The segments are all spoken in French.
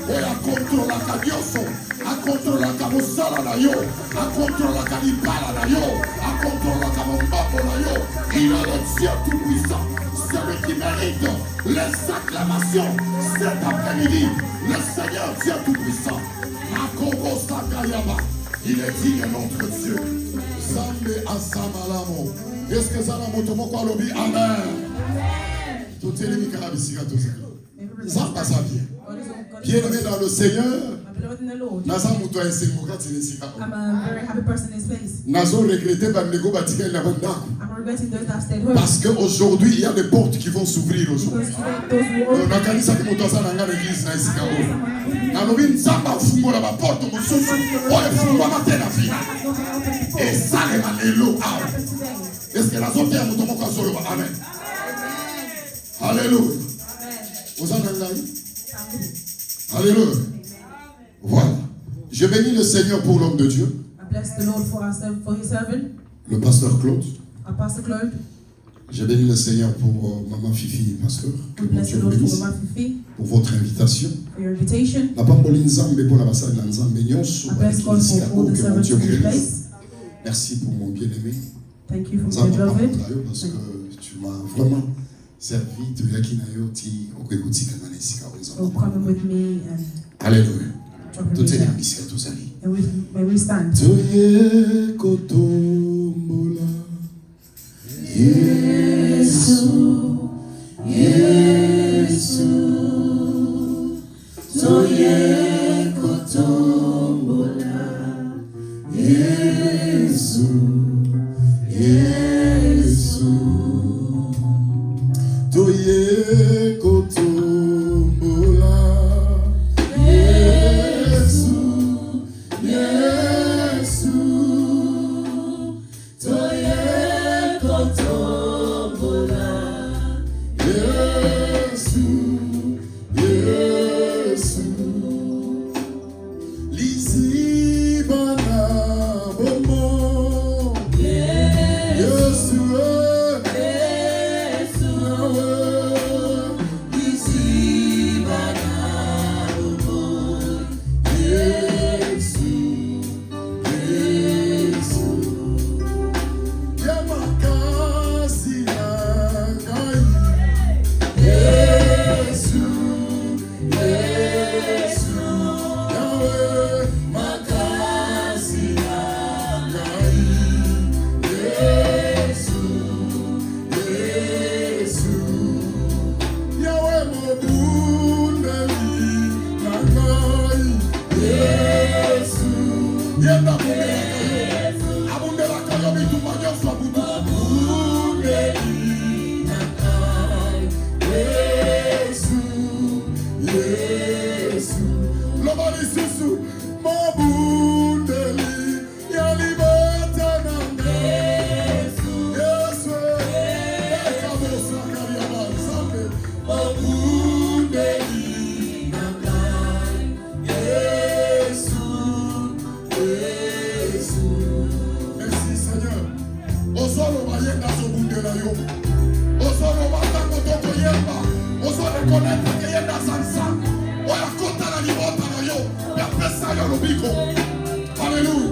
oyo akontrolaka nyonso, akontrolaka mosala na yo, akontrolaka libala na yo, akontrolaka mobambo na yo. Il est le Dieu tout-puissant, celui qui mérite les acclamations cet après-midi. Le Seigneur Dieu tout-puissant, Akongo Sakayama, il est digne notre Dieu. Zambe Asamalamo. Est-ce que ça va motomoko alobi? Amen. Tout est les mikarabisika tout ça. Ça passe bien. Bien-aimé dans le Seigneur. I'm a very happy person in his face. I'm regretting those that have stayed home. Parce qu'aujourd'hui, il y a des portes qui vont s'ouvrir aujourd'hui. Est-ce que la sortie est Amen. Alléluia. Alléluia. Voilà. Je bénis le Seigneur pour l'homme de Dieu. I bless the Lord for his servant. Le pasteur Claude. Pastor Claude. Je bénis le Seigneur pour Maman Fifi, pasteur. We bless the Lord for Maman Fifi. Pour votre invitation. For your invitation. I bless God for all the servants in this place. Merci pour mon bien-aimé. Thank you for my beloved. Parce que tu m'as vraiment servi de for coming with me and Alléluia. dropping me down. And may we stand. Yesu, Yesu, toye kotombola. Yesu, Yesu, toye kotombola. Yesu, Yesu, toye kotombola. Yesu, Yesu, lisibana bomo. Yesu, Yesu, lisibana bomo. Yesu, Yesu, yamakasi nangai. Yesu, Yesu, Yahweh, makasi nangai. Yesu, Yesu, Yahweh, mobundeli nangai. Yesu, yenda abundela kayo bitumba nyonso abundeli nangai. Yesu, Yesu, loba lisusu mobundeli yalibata nangai. Yesu, ekabosa kariaba nzambe mobundeli nangai. Yesu, Yesu. Merci Seigneur. Ozolo bayenda zobundela yo. Ozolo batango toko yemba. Ozolo reconnaître que yenda sansa. Oya kota na libota na yo. Ya pesa yo lobiko. Alléluia.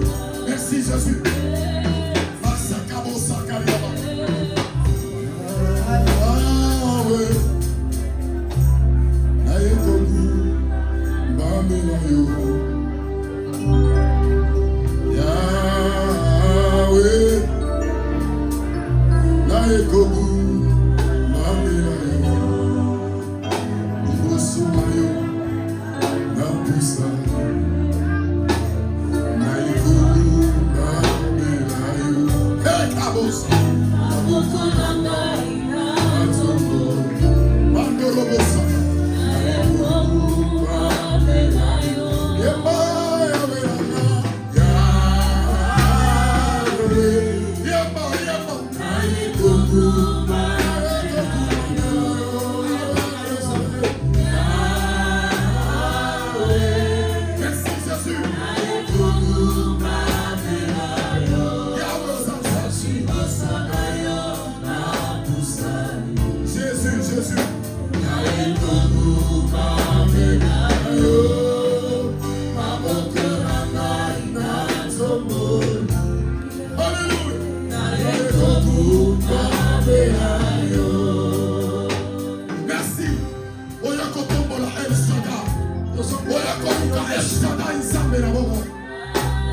Merci Jésus. Masakabo sakariaba. Yahweh. Na yekogu. Mbambe na yo. Yahweh, na yekogu, mbambe na yo, liboso na yo, na pusa, na yekogu, mbambe na yo, ekabosa, maboko na ngai na tongo, mandorobosa, na yekogu, mbambe na yo, yemba. Merci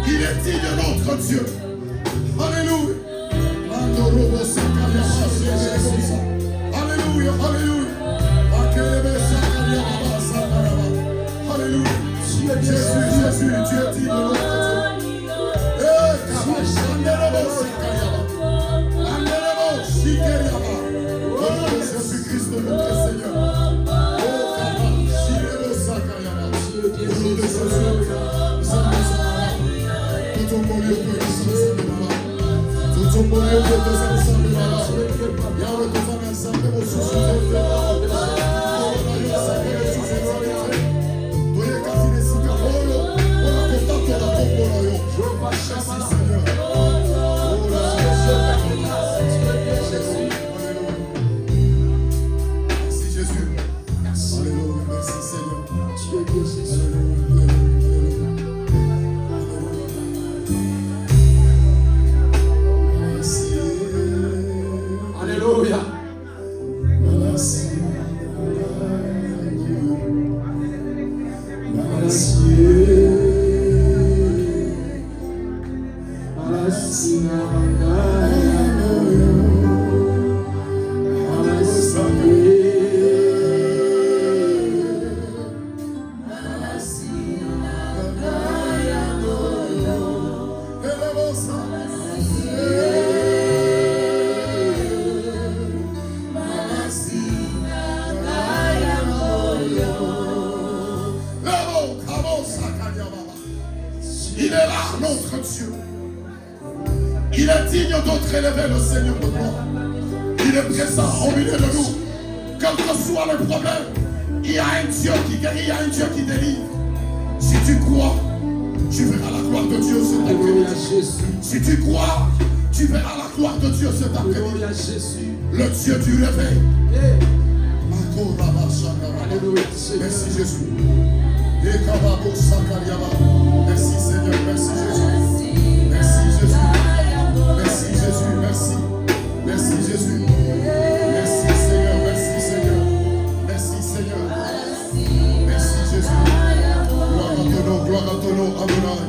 Il est digne de notre Dieu. Alléluia. Alléluia, alléluia. Alléluia. Jésus, Jésus, tu es digne de notre Dieu. Jésus-Christ de notre Seigneur. Il est là, notre Dieu. Il est digne d'être élevé, le Seigneur de gloire. Il est présent au milieu de nous. Quel que soit le problème, il y a un Dieu qui guérit, il y a un Dieu qui délivre. Si tu crois, tu verras la gloire de Dieu cet après-midi. Si tu crois, tu verras la gloire de Dieu cet après-midi. Le Dieu du réveil. Merci Jésus. Merci Seigneur, merci Jésus. Merci Jésus. Merci Jésus, merci. Merci Jésus. Merci Seigneur, merci Seigneur. Merci Seigneur. Merci Jésus. Gloire à ton nom, Adonai.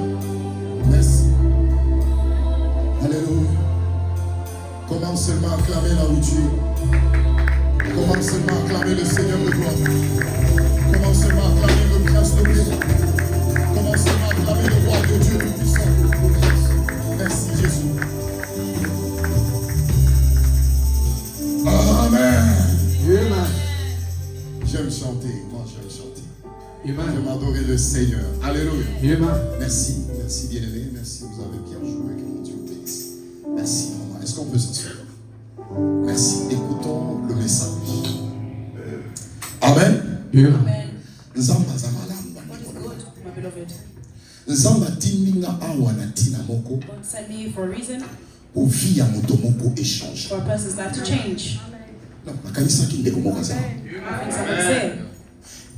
Merci. Alléluia. Commence seulement à acclamer là où tu es. Commence seulement à acclamer le Seigneur de gloire. Commence seulement à acclamer le Prince de gloire. Commence seulement à acclamer le roi de Dieu tout-puissant. Merci Jésus. Amen. J'aime chanter. Moi j'aime chanter. J'aime adorer le Seigneur. Alléluia. Merci. Merci bien-aimé. Merci. Vous avez bien joué. Que mon Dieu bénisse. Merci maman. Est-ce qu'on peut s'asseoir? Merci. Écoutons le message. Amen. Amen. Nzamba zamalamba. What is good, my beloved? Nzamba tininga awa na tina moko. God sent me for a reason, Pour vie ya moto moko échange. for a person's life to change. Non, nakanisa ki ndeko moko za. I think someone say,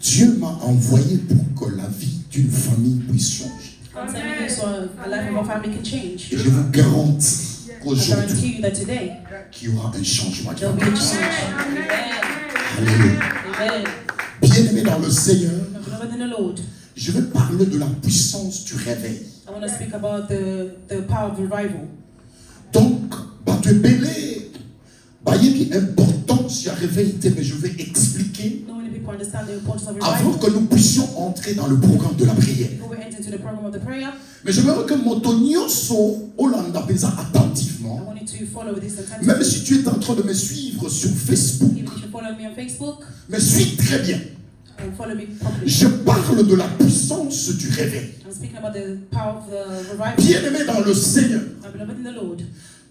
Dieu m'a envoyé pour que la vie d'une famille puisse changer. God sent me so a life of our family can change. Et je vous garantis I qu'aujourd'hui, guarantee you that today qu'il y aura un changement qui va there will be a commencer. change. Amen. Alléluia. Amen. Bien-aimé dans le Seigneur, My beloved in the Lord, je vais parler de la puissance du réveil. I want to speak about the power of revival. Donc, tu es belé. Il y a une importance, il y a réveil, mais je vais expliquer Not many people understand the importance of avant revival. que nous puissions entrer dans le programme de la prière. Before we enter into the program of the prayer, Mais je veux que Motonio soit Hollanda I Pesa attentivement. want you to follow this attentively. Même si tu es en train de me suivre sur Facebook, Even if you follow me on Facebook, me suis très bien. and follow me properly. Je parle de la puissance du réveil. I'm speaking about the power of the revival. Bien-aimé dans le Seigneur, My beloved in the Lord,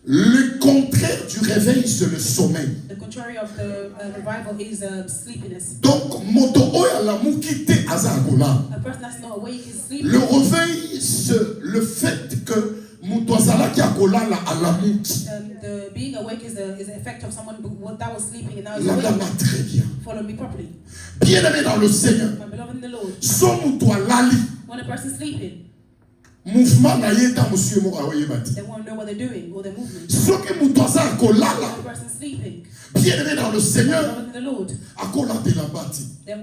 le contraire du réveil, c'est le sommeil. the contrary of the revival is sleepiness. Donc, moto oya la mukite azagola. A person that's not awake is sleeping. Le réveil, c'est le fait que mutozala ki akola la alamuki. The being awake is the effect of someone that was sleeping and now is La awake. dama très bien. Follow me properly. Bien-aimé dans le Seigneur, My beloved in the Lord, son muto alali. when a person is sleeping, Mouvement na yeta monsieur mo awoye bati. they won't know what they're doing or their movement. Soki mutoza akolala. When a person is sleeping, Bien-aimé dans le my Seigneur, beloved in the Lord, akola de la bati. they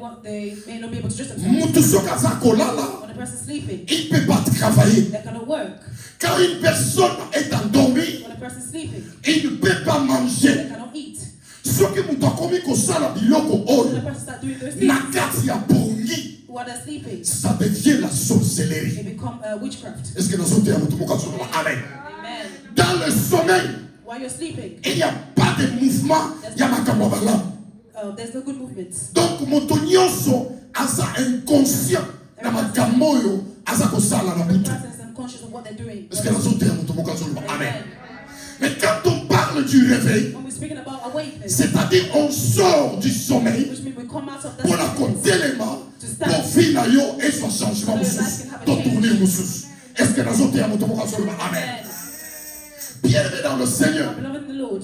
may not be able to trust themselves. Mutu soki aza kolala. When a person is sleeping, il ne peut pas travailler. they cannot work. Quand une personne est endormie, When a person is sleeping, il ne peut pas they manger. cannot eat. Ce qui nous a commis que ça, la biloko, When a person starts doing those things, la carte y a bongi, while they're sleeping, ça devient la sorcellerie. they become witchcraft. Est-ce que nous sommes en tout cas sur la Amen. Amen. Dans le sommeil, While you're sleeping, il n'y a pas de mouvement, il y a ma camarade. there's no good movements. Donc, motonyoso, asa inconscient, na makamoyo, asa kosala na The butu. person is unconscious of what they're doing. Est-ce que nous sommes en tout cas sur la Amen. Amen. Mais quand on parle du réveil, When we're speaking about awakeness, c'est-à-dire on sort du sommeil which means we come out of pour la that côté sleepiness élément pour finir et son changement pour tourner Moussous. Est-ce que nous sommes en tout cas sur la Amen. Amen. Bien-aimé dans le Seigneur, Beloved in the Lord,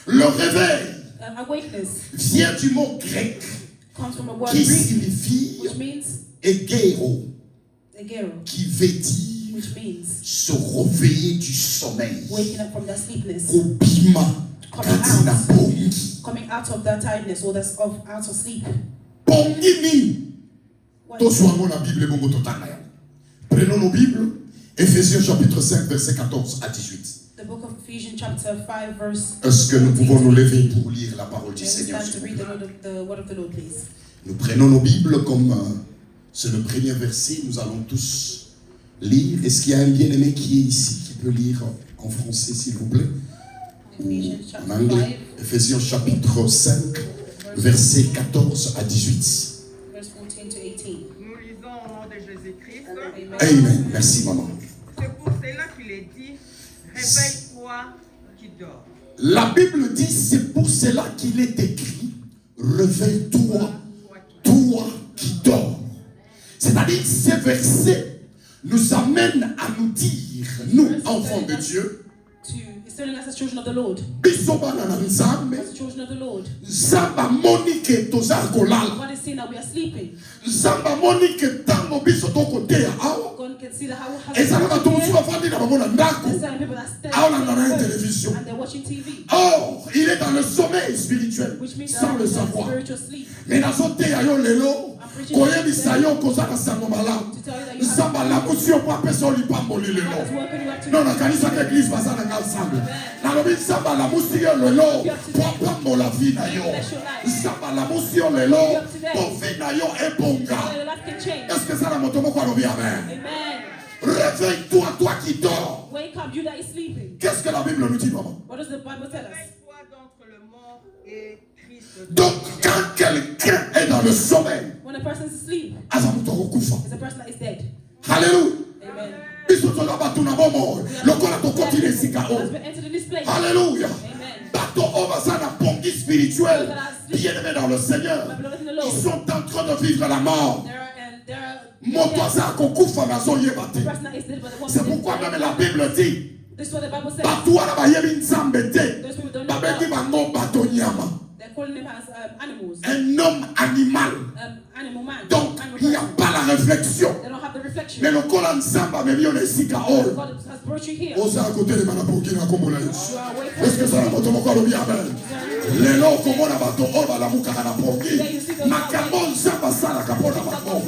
le réveil awakeness vient du mot grec comes from a word qui Greek, signifie which means egero, egero, qui veut dire which means se réveiller du sommeil. waking up from that sleepiness, Obima, katina bongi. coming out of that tiredness or that's out of sleep. Bongi ni. What- Tosuango la Bible bongo totana ya. Prenons nos Bibles, Éphésiens chapitre 5, verset 14 à 18. The book of Ephesians chapter 5 verse. Est-ce que nous pouvons nous lever pour lire la parole du May we Seigneur? stand to read the word of the Lord, please. Nous prenons nos Bibles comme c'est le premier verset, nous allons tous lire. Est-ce qu'il y a un bien-aimé qui est ici, qui peut lire en français, s'il vous plaît? Ephesians En chapter anglais, 5, Éphésiens chapitre 5, verset 14 à 18. verse 14 to 18. Nous lisons au nom de Jésus-Christ. Amen. Amen. Merci, maman. C'est pour cela qu'il est dit, réveille-toi qui dors. La Bible dit, c'est pour cela qu'il est écrit, réveille-toi, toi qui dors. C'est-à-dire, ces versets nous amènent à nous dire, nous, enfants de Dieu, It's telling us as children of the Lord. bisobana na nzambe, As children of the Lord. nzamba monike tozala kolala. God is seeing that we are sleeping. Nzamba monike tango biso tokoteya awa. God can see that how Ezala bato mosusu bafandi na bango na ndako. There's certain people that stand Ah, on en a une télévision. and they're watching TV, Or, il est dans le sommeil spirituel, which means sans le they're in savoir. spiritual sleep. Mais nazoteya yo lelo, koyebisa yo kozala sango malamu. To tell you that you have Nzamba lamusi yo po apesa yo lipamboli God is lelo. working you up to Non, nakanisaka église baza nanga ensemble. Nalobi nzamba lamusi yo lelo po apambola vi na yo. Nzamba lamusi yo lelo po vi na yo ebonga. your life can change. Est-ce que ça la moto moko alobi amen? Amen. Réveille-toi, toi qui dors. Wake up, you that is sleeping. Qu'est-ce que la Bible nous dit, maman? What does the Bible tell us? Réveille-toi d'entre le mort et Christ. Donc, quand quelqu'un est dans le sommeil, When a person is asleep, azamuto kokufa. it's a person that is dead. Alléluia. Amen. Biso toza batu na bomo. Lokola tokotile esika o. As we enter in this place. Alléluia. Amen. Bato obaza na pongi spirituel. Bien-aimés dans le Seigneur. My beloved in the Ils Lord, sont en train de vivre la mort. there are Moto aza kokufa na zo yeba te. the person that is dead, but the one C'est that is pourquoi dead. même la Bible dit, This is what the Bible says. bato wana bayebi nzambe te. Those people don't know Babeki God. bango bato nyama. They're calling them as animals. Un homme animal. Animal man. Donc, Animal il n'y a person. pas la réflexion. They don't have the reflection. Mais lokola nzambe amemi yo na esika oyo. God has brought you here. Oza kotelema na pongi na kombo na You Yesu. are away Est-ce que from ça la moto moko alobi amen? Lelo okomona bato oyo balamukaka na pongi. Makambo nzambe asalaka mpo na bango.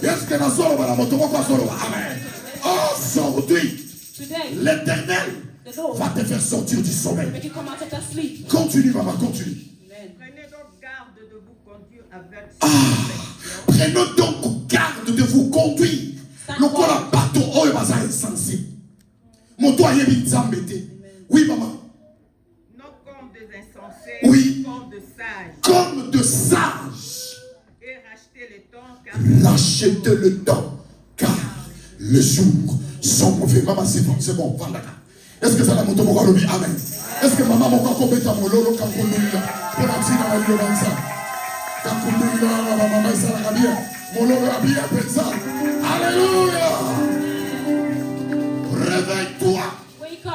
Est-ce que nazoloba na moto moko azoloba amen? Aujourd'hui, today. l'Éternel The Lord va te faire sortir du sommeil. make you come out of that sleep. Continue, maman, continue. Amen. Prenez donc garde de vous conduire avec Prenez donc garde de vous conduire. Lokola bato oyo baza insensible. Moto ayebi nzambe te. Oui, maman. non comme des insensés, Oui. comme de sages, Comme de sages. et rachetez le temps car Rachetez le temps, car les jours sont mauvais. Maman, c'est bon, voilà. Est-ce que ça la moto moko alobi amen? Est-ce que maman moko akobeta mololo kankundulila pour la tina na lilo banza? Kankundulila na maman esalaka bien. Mololo ya bien pensa. Alléluia. Réveille-toi, Wake up,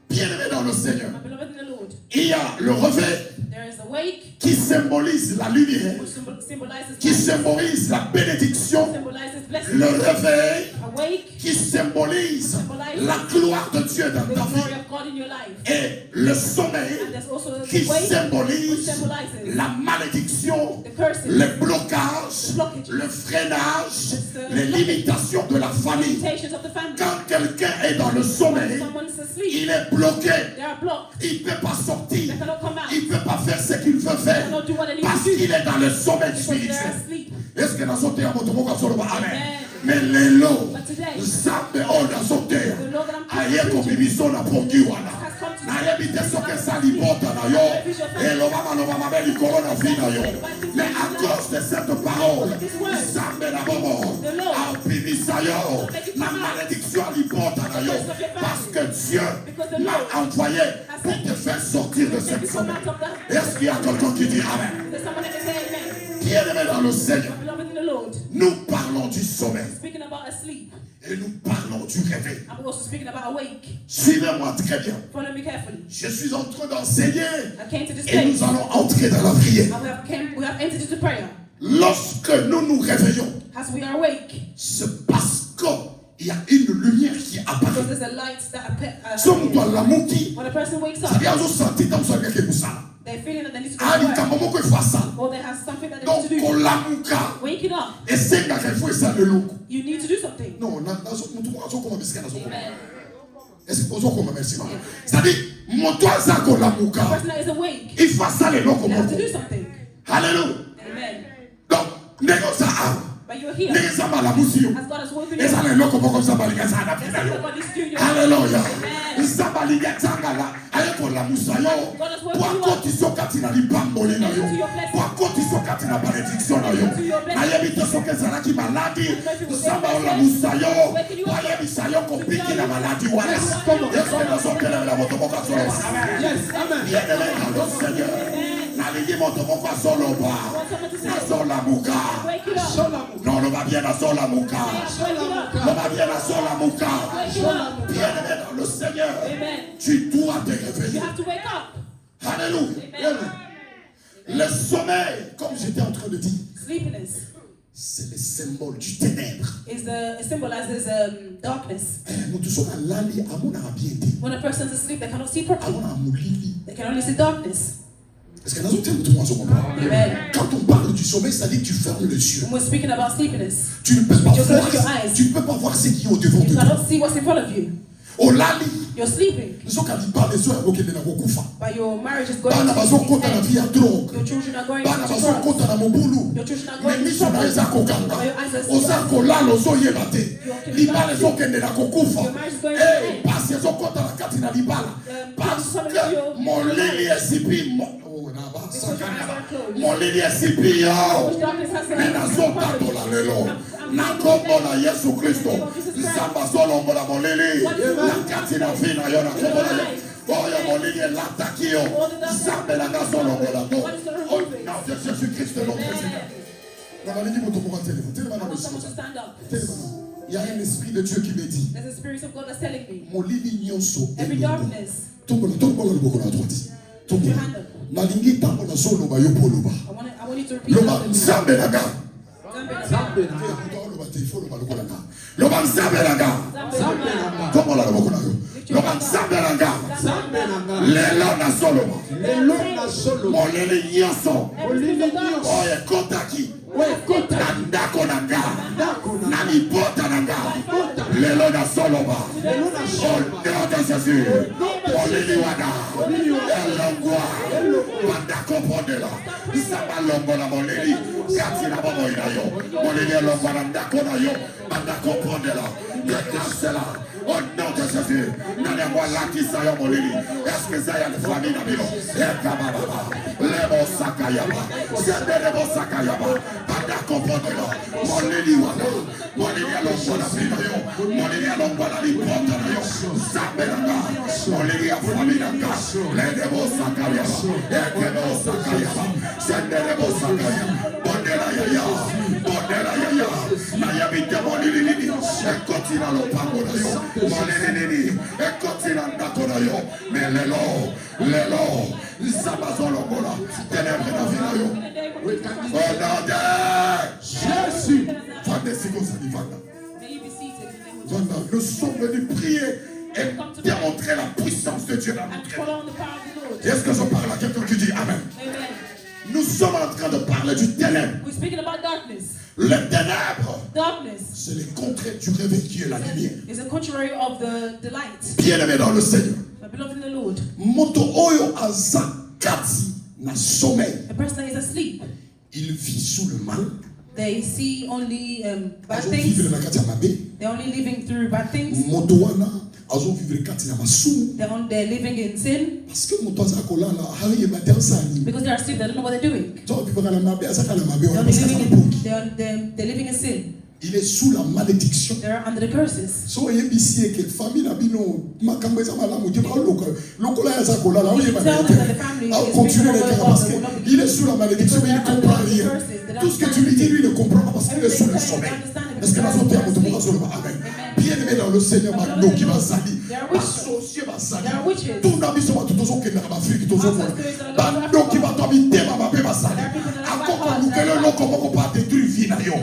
bien-aimé dans le Seigneur. my beloved in the Lord. Il y a le réveil There is a wake, qui symbolise la lumière, which symbolizes qui light, symbolise la bénédiction, symbolizes blessing, Le réveil Awake. qui symbolise la gloire de Dieu dans The ta glory vie. of God in your life. Et le sommeil And there's also qui the wake, which symbolise symbolizes la malédiction, the curses, les blocages, the blockages, le freinage, the les limitations de la famille. limitations of the family. Quand quelqu'un est dans le sommeil, Someone's asleep. il est bloqué. They are blocked. Il ne peut pas sortir. They cannot come out. Il ne peut pas faire ce qu'il veut They faire cannot do what they need parce to do. qu'il est dans le sommeil Because they're spirituel. asleep. Est-ce que dans son terre, Amen. Amen. Mais les lots, But today, Zambe on dans son terre. the Lord that I'm Aye ko preaching bibiso na pongiwana. has come to Na ye bite soke sali bota na yo. Et lobama beli corona vina yo. Mais à cause de cette parole, Zambe na bomo. A bibisa yo. La malédiction li bota na yo. Parce que Dieu m'a envoyé pour te faire sortir de cette sommeil. Est-ce qu'il y a quelqu'un qui dit Amen? There's someone that can say amen. Bien-aimé dans le Seigneur, Beloved in the Lord, nous parlons du sommeil speaking about asleep, et nous parlons du réveil. and we're also speaking about awake. Suivez-moi très bien. Follow me carefully. Je suis en train d'enseigner I came to this et place, nous allons entrer dans la prière. and we have entered into prayer. Lorsque nous nous réveillons, As we are awake, c'est parce qu'il y a une lumière qui because apparaît. there's a light that appears. Sommes dans la mouki, When a person wakes up, c'est-à-dire qu'ils sentent dans son cœur que ça. they're feeling that they need to Ah, go il y to a un work, moment que faut ça. or they have something that they Donc, need to on do. la mouka Waking up, et c'est là qu'il faut ça le loup. you need to do something. Non, est-ce Amen. que vous avez merci? C'est-à-dire, mon toit ça qu'on la The mouka. person that is awake, Il faut ça le loup they comme have to do something. Alléluia. Amen. Donc, négo ça a. But you're here, Négo ça va la mousio. as God has woken Et you ça up. le loup comme ça va les gars ça n'a There's pas something de that God needs to do in your Alléluia. Amen. Ça va les gars ça là. Aye pour la moussayo. Pour côté so katina li bamboli na yo. Pour côté so katina malédiction na yo. Aye bito so que ça là qui maladie. Ça va la moussayo. Aye bisayo ko piki la maladie wala. Est-ce que nous sommes la moto pour ça? Yes, amen. Bien aimé dans le Seigneur. N'allez moto pour ça solo ba. Dans la mouka. Wake it up. Non, on va bien dans la mouka. Wake it up. On va bien dans la mouka. Wake it up. Bien aimé dans le Seigneur. Amen. Tu dois te You réveiller. have to wake up. Alléluia. Le sommeil, comme j'étais en train de dire, Sleepiness c'est le symbole du ténèbre. is it symbolizes darkness. Nous tous sommes à l'ali, à mon abiété, When a person's asleep, they cannot see à properly. mon amoulili. They can only see darkness. Est-ce que nous sommes tous ensemble? Amen. Quand on parle du sommeil, ça dit que tu fermes les yeux. When we're speaking about sleepiness, Tu ne peux pas You voir, close your eyes. tu ne peux pas voir ce qui est au devant de you toi. cannot see what's in front of you. Au lali, You're sleeping, nous sommes quand les yeux à na kokufa. but your marriage is going Bana bazo kota na to via drogue. Your children are going Bana to bazo drugs. kota na mobulu. Your children are Mais going to miso na eza kokanga. But your eyes are Oza kolala ozoyeba te. Libala ezokende na kokufa. Your marriage is going to Eh, end. pasi ezokota na kati na libala. Parce que moleli esipi oh na ba sakana. Moleli esipi yo. Darkness has Mais nazotatola lelo. Na kombo na Yesu Kristo. Nzamba zolongola moleli. Na kati na vi na yo na kombo na yo. Oyo moleli elataki yo. Nzambe na nga zolongola to. Au nom de Jésus-Christ notre Seigneur. Na baliki moto moko téléphone. Téléphone na I want monsieur. someone to stand up. Téléphone. Il y a un esprit de Dieu qui me dit. There's a spirit of God that's telling me. Molili nyonso. Every darkness, Tombola le boko na droite. put your Tombola. hand up. Nalingi tango na solo ba yo poloba. I want you to repeat Loba after me. nzambe na nga. Zambe. Loba nzambe na nga. Tombola le boko na yo. Loba nzambe na nga. Lelo na solo. Molele nyonso. Oye kotaki. Na ndako na nga. Na libota na nga. Lelo na solo ba. Au nom de Jésus. Molele wana. Elongwa. Bandako pondela. Isaba longo na moleli. Kati na bobo ina yo. Molele elongwa na ndako na yo. Bandako pondela. Déclenche là. Au nom de Jésus. Nane mwa laki sa yo moleli. Est-ce que ça y a une famille na bilo? Ekababa. Lebo sakayaba. Sende lebo sakayaba. Bandako pondela. Moleli wana. Moleli elongwa na bilo yo. Moleli elongwa na libota na yo. Zambe na nga. Moleli ya famille na nga. Lebo sakayaba. Ekebo sakayaba. Sende lebo sakayaba. Bondela yaya. Bondela yaya. Na yabite moleli nini. Ekotina lo pango na yo. Moleli nini. Ekotina ndako na yo. Mais lelo. Zabazolobola. Ténèbres dans la vie na yo. In the name of Au Jesus. nom de Jésus. Vanda Sikosani, Vanda. May you be seated in the name of Vanda. Jesus. Nous sommes venus prier et démontrer la puissance de Dieu dans And notre follow vie. on the power of the Lord. Est-ce que je parle à quelqu'un qui dit Amen? Amen. Nous sommes en train de parler du ténèbre. We're speaking about darkness. Le ténèbre, Darkness c'est le contraire du réveil qui est la lumière. is a contrary of the light. Bien-aimé dans le Seigneur. My beloved in the Lord. Moto oyo aza kati na sommeil. A person that is asleep, Il vit sous le mal. they see only bad Azo vivre things. na kati ya mabe. They're only living through bad things. Moto wana azo vivre kati na masumu. They're living in sin Parce que moto aza kolala hari yeba asani. because they're asleep. They don't know what they're doing. To vivre na mabe aza kala mabe They're wana only parce que living aza in, poki. they're living in sin. Il est sous la malédiction. They're under the curses. So yebisi eke famille na bino makambo eza malamu je ba lokola ya za kolala o yeba Tell them that the family a is continuer making les a cas way parce God, they will not be- qu'il est sous la malédiction mais il ne comprend rien. Tout ce que tu lui dis lui ne comprend pas parce qu'il est sous le sommeil. Est-ce que la santé a monté pour solo amen. Bien aimé dans le Seigneur Magno qui va sali. Associé va sali. They are witches. Tout n'a biso tout zo ke na ba Afrique tout zo. Bando qui va tomber tema ba pe ba sali. Akoko lukele loko moko pa détruire vie na yo.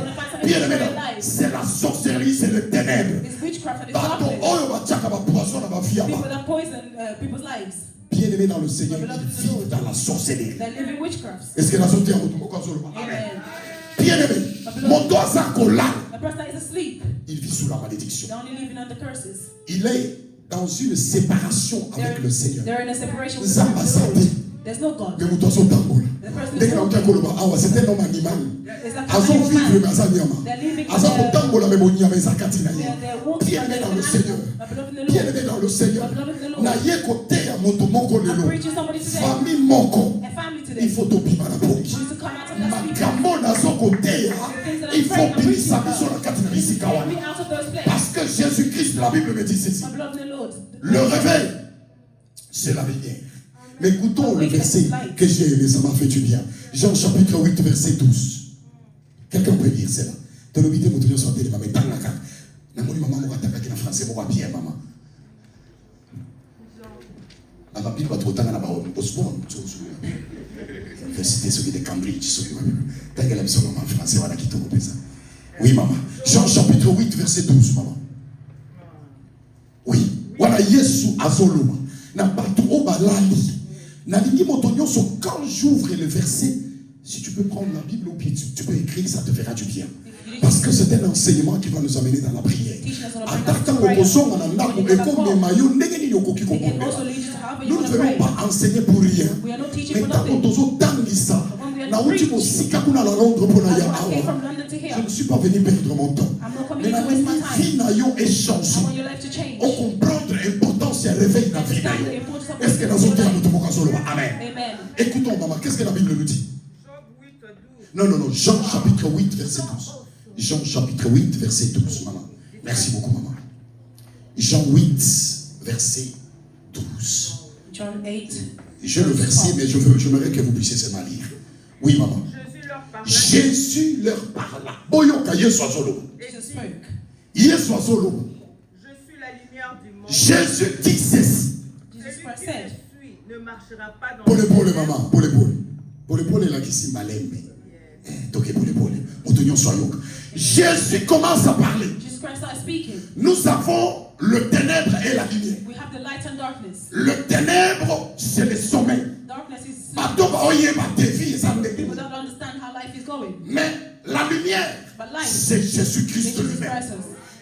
Bien aimé c'est la sorcellerie, c'est le ténèbre. It's witchcraft and it's Bato darkness. oyo batiaka ba poison na ba vie ya People ba. that poison people's lives. Bien aimé dans le Seigneur, ils vivent dans la sorcellerie. They live in witchcrafts. Est-ce que la sortie a monté beaucoup sur le amen. Amen. Bien aimé, mon doigt sans collant, A person that is asleep, il vit sous la malédiction. they're only living under curses. Il est dans une séparation avec le Seigneur. They're in a separation with Zamba the santé. Lord. There's no God. Mais mon doigt sans tangola. The person Dès is que l'on dit que c'est un homme animal. It's like Azo an vivre animal mais aza nyama. They're living Aza in the- kotambola mais bonyama eza kati na ye. They're walking Bien under aimé the dans le animal. Seigneur. My beloved in the Bien Lord. aimé dans le Seigneur. My beloved in the Lord. Na ye kote ya moto moko I'm lelo. preaching somebody today. Famille moko. A family Il today. faut tobima na We boki. need to come out of that sleep. Makambo nazokoteya il faut bilisa biso na kati na bisika Get wana me out of those places. parce que Jésus-Christ la Bible me dit ceci My beloved in the Lord. le réveil c'est la lumière mais écoutons le verset que j'ai aimé ça m'a fait du bien Jean chapitre 8 verset 12 quelqu'un peut lire cela tolobite moto nyonso atelema mais tangaka namoni mama moko atakaki na français moko bien mama ababili bato otanga na baosbon université soki de Cambridge soki tangela biso mama français wana kitoko pesa oui maman Jean chapitre 8 verset 12 maman oui wana Yesu azoloba na bato o balali nalingi moto nyonso quand j'ouvre le verset si tu peux prendre la Bible au pied tu peux écrire ça te fera du bien parce que c'est un enseignement qui va nous amener dans la prière atantango kozonga na ndako ekomema yo ndenge nini okoki It can kokondela also lead you to however you nous ne want to venons pray. pas enseigner pour rien We are not teaching mais for ntango nothing. tozotangisa nauti mosika kuna na Londres mpona I ya came from awa London to je here. ne suis pas venu perdre mon temps I'm not coming mais here to waste my nalingi vie time. na yo I échange want your life to change. o comprendre l'importance ya réveil na vie na Understand the yo importance of est-ce que your nazoteya life. moto moko azoloba amen Amen. écoutons maman qu'est-ce que la Bible nous dit Job 8, 12. non Jean chapitre 8 verset 12 Jean chapitre 8 verset 12 maman merci beaucoup maman Jean 8 verset 12 John 8. j'ai le verset mais j'aimerais que vous puissiez seulement lire oui maman Jésus leur parla. Jésus leur parla boyoka Yesu azoloba Jesus spoke. Yesu azoloba Je suis la lumière du monde. Jésus dit ceci Jesus Celui Christ qui said. me suit ne marchera pas dans pole maman pole elakisi malembe toke pole moto nyonso ayoka Jésus commence à parler Jesus Christ started speaking. nous avons le ténèbre et la lumière We have the light and darkness. le ténèbre c'est le sommeil Darkness is sleep. bato baoyeba devi eza People ndenge don't understand how life is going. mais la lumière But light c'est is Jésus-Christ Jesus lui-même Christ.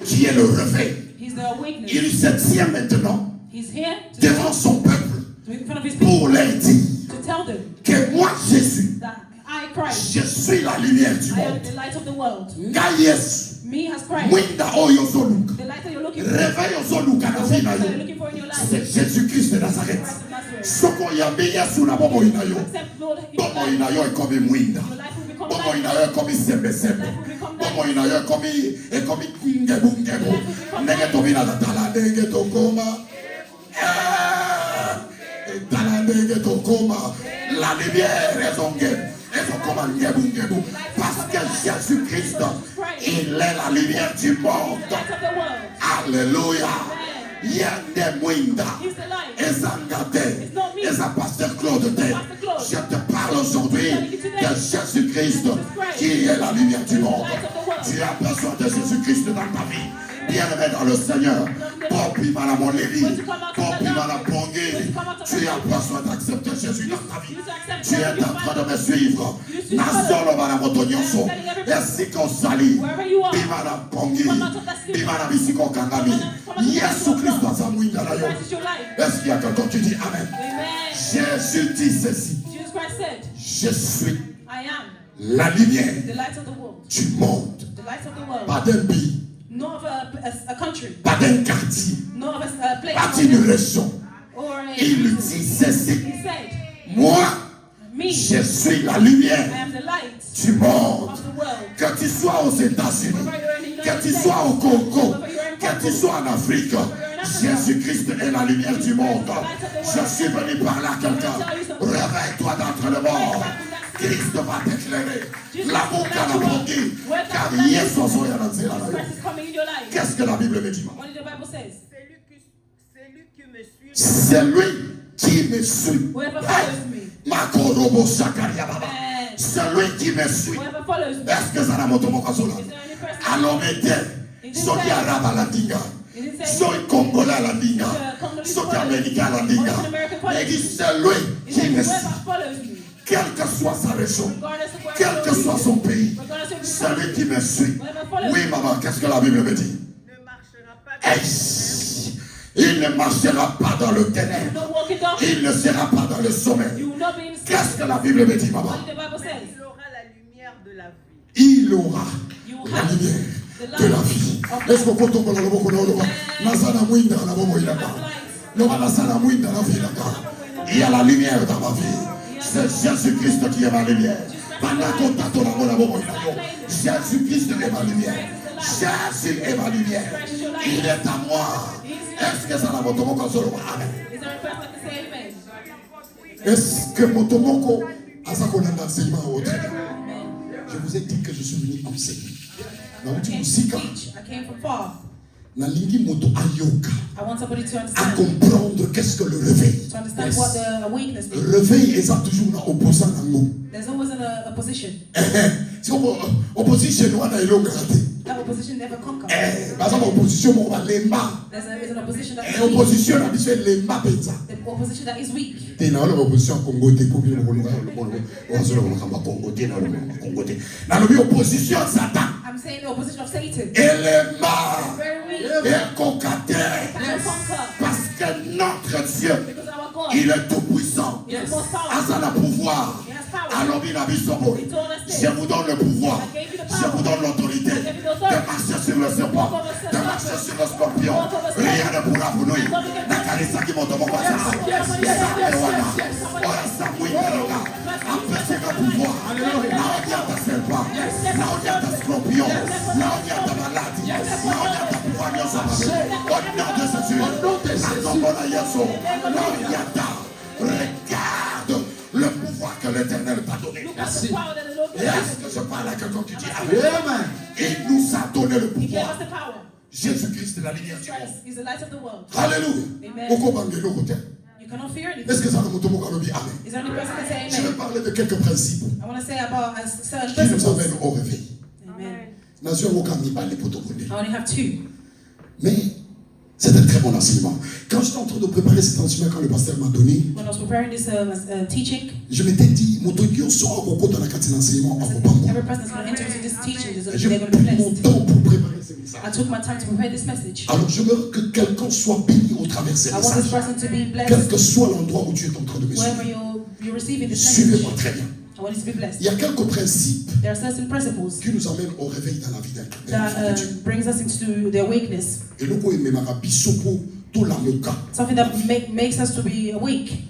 qui est le réveil He's the awakeness. il se tient maintenant He's here devant son peuple in front of his people pour leur dire to tell them que moi Jésus that I, Christ, je suis la lumière du I am monde the light of the world. ngai Yesu Me has Christ. mwinda oyo ozoluka The light that you're looking for. réveil ozoluka na The vie na light that you're yo looking for in your life. c'est Jésus-Christ de Nazareth Christ of Nazareth. soko oyambi Yesu na bomoi na yo Accept Lord in your bomoi life. na yo ekomi mwinda Your life will become bomoi na light. yo ekomi sembesembe bomoi na yo ekomi ngebungebu ndenge tobina tala ndenge tokoma tala ndenge tokoma la lumière ezokoma ngebungebu parce que Jésus-Christ il est la lumière du monde Light of the world. alléluia yende mwinda He's the light. ezanga te disais à Pasteur Claude Day, je te parle aujourd'hui de Jésus-Christ qui est la lumière du monde. Tu as besoin de Jésus-Christ dans ta vie. Bien-aimé dans le Seigneur, Popi Madame Lévi, Popi Madame Pongé, tu as besoin d'accepter Jésus dans ta vie. Tu es en train de me suivre. Nasolo Madame Otonyonso, Esiko Sali, Madame Pongé, Madame Isiko Kangami, Yesu Christ dans sa mouille dans la yo. Est-ce qu'il y a quelqu'un qui dit Amen? Jésus dit ceci. Je suis la lumière du monde. Pas d'un pays. Not of a country, Pas d'un quartier, not of a place, pas d'une région. or a Il dit ceci. He said, Moi, me, je suis la lumière I am the light du monde. of the world. Que tu sois aux États-Unis, que tu sois au Congo, que tu sois en Afrique, Jésus-Christ est la lumière du monde. Je suis venu parler à quelqu'un. Réveille-toi d'entre les morts. Christ va t'éclairer. L'amour qu'elle a porté, car Yesu a Christ is coming in your life. Qu'est-ce que la Bible me dit? What did the Bible says? Celui qui me suit, C'est lui qui me suit. Whoever follows me, Makorobo Shakaria Baba. and C'est lui qui me suit. whoever follows me, Est-ce que ça n'a pas moto is there any person? Alors mettez, soki araba la dinga, It didn't say soki congolais la dinga, soki américain la dinga. Il dit c'est lui it qui says me whoever suit. follows me, Quelle que soit sa région, regardless of where quel que soit son pays, regardless of c'est lui qui me suit. whoever follows Oui me, maman, qu'est-ce que la Bible me dit? ne marchera pas Hey, il ne marchera pas dans le you will ténèbre, not walk in darkness, il ne sera pas dans le sommet. you will not be in sin. Qu'est-ce que la Bible me dit maman? What did the Bible says? il aura la lumière de la vie. Il aura You will la have lumière the de la light vie. of Est-ce life. que quand on parle de l'eau, Nazana Mwinda na bobo ilaka. Loba Nazana Mwinda na vie ilaka. Il y a la lumière dans ma vie. C'est Jésus-Christ qui est ma lumière. Pendant qu'on t'attend dans la bobo ilaka. Jésus-Christ est ma lumière. Jésus est ma lumière. Il est à moi. Est-ce que ça n'a pas de mots comme Amen. Is there a person that can say amen? Est-ce que mon tomoko a ça qu'on a d'enseignement au Amen. Je vous ai dit que je suis venu enseigner. Na I uti came to musika teach. I came from far. na lingi moto ayoka I want somebody to à understand. comprendre qu'est-ce que le réveil. To understand what the weakness is. Réveil est toujours na opposant nango. There's always an opposition. Si opposition wana elonga te. That opposition never conquers. Baza opposition mo ba lemba. There's an opposition that is weak. Opposition na biso lemba penza. The opposition that is weak. Te na wala opposition Congo te pour bien kolonga o azola ko kamba Congo te na lo Congo te. Na lo bi opposition Satan. I'm saying the opposition of Satan. Elemba Very weak. et cocateur. That can conquer. Parce que notre Dieu, Because our God il est tout puissant. is the most À powerful. son pouvoir. He has power. Alors, il a mis son mot. He told us Je this. vous donne le pouvoir. I gave you the Je power. vous donne l'autorité I gave you the authority. de marcher sur le serpent, de marcher sur le scorpion. Rien ne pourra vous nuire. La carissa qui monte mon corps. Empêchez le pouvoir. Là, on y a ta serpent. Là, on y a ta scorpion. Là, on y a ta maladie. Là, on y a ta pouvoir. Au nom de Jésus. Là, on y a ta. Regarde le pouvoir que l'Éternel t'a donné. Look at the power that the Lord Et gave us. est-ce que je parle à quelqu'un qui dit Amen? Il nous a donné le He gave pouvoir. us the power. Jésus-Christ est la lumière du monde. Christ is the light of the world. Alléluia. Amen. Pourquoi bangelo côté? You cannot fear anything. Est-ce que ça nous tombe comme Amen? Is there any person that can Je say vais amen? parler de quelques principes I want to say about a certain qui nous principles. amènent au réveil. Amen. Nation Wokami parle pour tout le I monde. only have two. Mais c'est un très bon enseignement. Quand j'étais en train de préparer cet enseignement, quand le pasteur m'a donné, When I was preparing this teaching, je m'étais dit, mon Dieu sort au côté de la carte d'enseignement en Obama. every person that's going to enter into this teaching is J'ai they're going to pris be mon blessed. temps pour préparer ce message. I took my time to prepare this message. Alors je veux que quelqu'un soit béni au travers de ce I want this message. person to be Quel blessed que soit l'endroit où tu es en train de me wherever suivre. you're receiving this message. Suivez-moi très bien. I want you to be blessed. Il y a quelques principes There are certain principles qui nous amènent au réveil dans la vie d'un that individu. brings us into the awakeness. Et le coup, il m'a bisopo tout la moka. Something that makes us to be awake.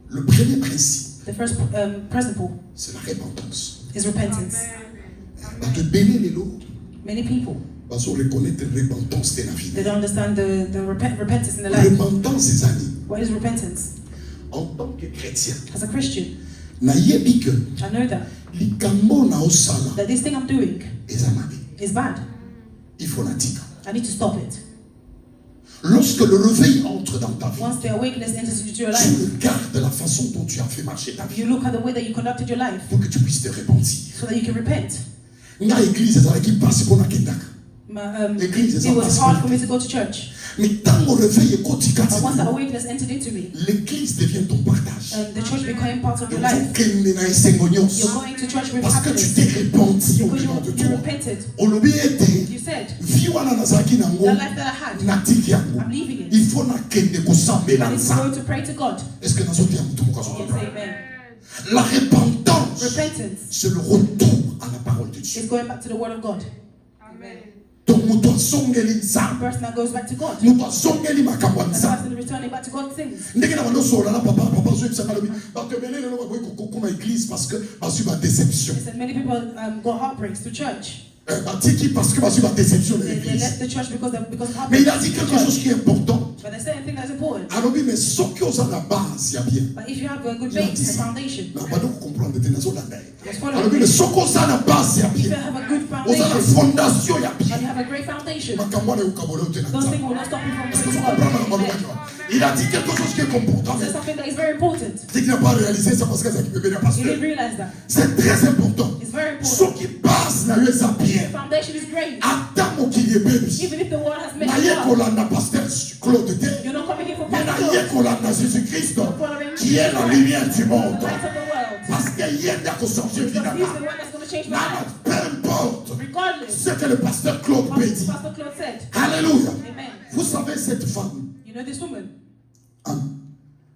Le premier principe, The first principle c'est la repentance. is repentance. Parce que bénir les lots, Many people, parce qu'on reconnaît la repentance de la vie. they don't understand the repentance in the life. Repentance, ces amis, What is repentance? en tant que chrétien, As a Christian, nayebi que I know that likambo na osala this thing I'm doing ezamabe. is bad. Il faut la tika. I need to stop it. Lorsque le réveil entre dans ta vie, Once the awakeness enters into your tu life, regardes la façon dont tu as fait marcher ta vie you look at the way that you conducted your life pour que tu puisses te repentir. so that you can repent. Nga église ezalaki mpasi mpona kendaka. Église It was eza hard for me mpasi. to go to church. Mais ntango réveil ekoti But kati once na the yo, awakeness entered into me, l'église devient ton partage. the church became part of your life. Okende na esengo You're nyonso. going to church with Parce que tu happiness t'es repenti au because dedans de you toi. repented. Olobi ete You said, vie wana nazalaki nango the life that I had, natiki yango. I'm leaving it. Il faut nakende kosambela I need to nzambe. go to pray to God. Est-ce que nazotia moto moko Yes, azokomprendre? amen. La repentance, Repentance c'est le retour à la parole de Dieu. is going back to the word of God. Amen. Donc moto azongeli The nzambe, person that goes back to God. moto azongeli makambo ya And the nzambe. person returning back to God's things. Ndenge na banosola na papa azoyebisaka lobi bato ebele lelo bakoki kokoma église parce que bazwi badéception. He said many people got heartbreaks to church. Batiki parce que bazwi badéception de They l'église. left the church because of Mais il heartbreaks. a dit quelque chose qui est important. But there's certain thing that's important. alobi mais soki oza na base ya bien But if you have a good base, a foundation, na bando kocomprendre te nazolanda ye just follow alobi mais it. soki oza na base ya If you bien have a good oza na foundation, fondation ya and you bien have a great foundation, makambo wana ekokabola yo te na those things nzambe. will not stop you from Est-ce que praising vous comprenez makambo God. alobaki wana? Il a dit quelque chose qui est important. There's something that is very important. C'est qu'il n'a pas réalisé ça parce que c'est qui peut venir You pasteur. didn't realize that. C'est très important. It's very Ce important. qui passe na yo eza bien. The foundation is great. Ata mokili ebebi. Even if the world has made Naye you up, kolanda pasteur Claude te. you're not coming here for Mais practical. naye kolanda Jésus-Christ qui est la lumière du monde. Light of the world. Parce qu'il y a des changer vie Because là-bas. he's the one that's going to change my life. Peu importe Regardless ce que le pasteur Claude of peut what dire. Pastor Claude said. Alléluia. Amen. Vous savez cette femme. You know this woman?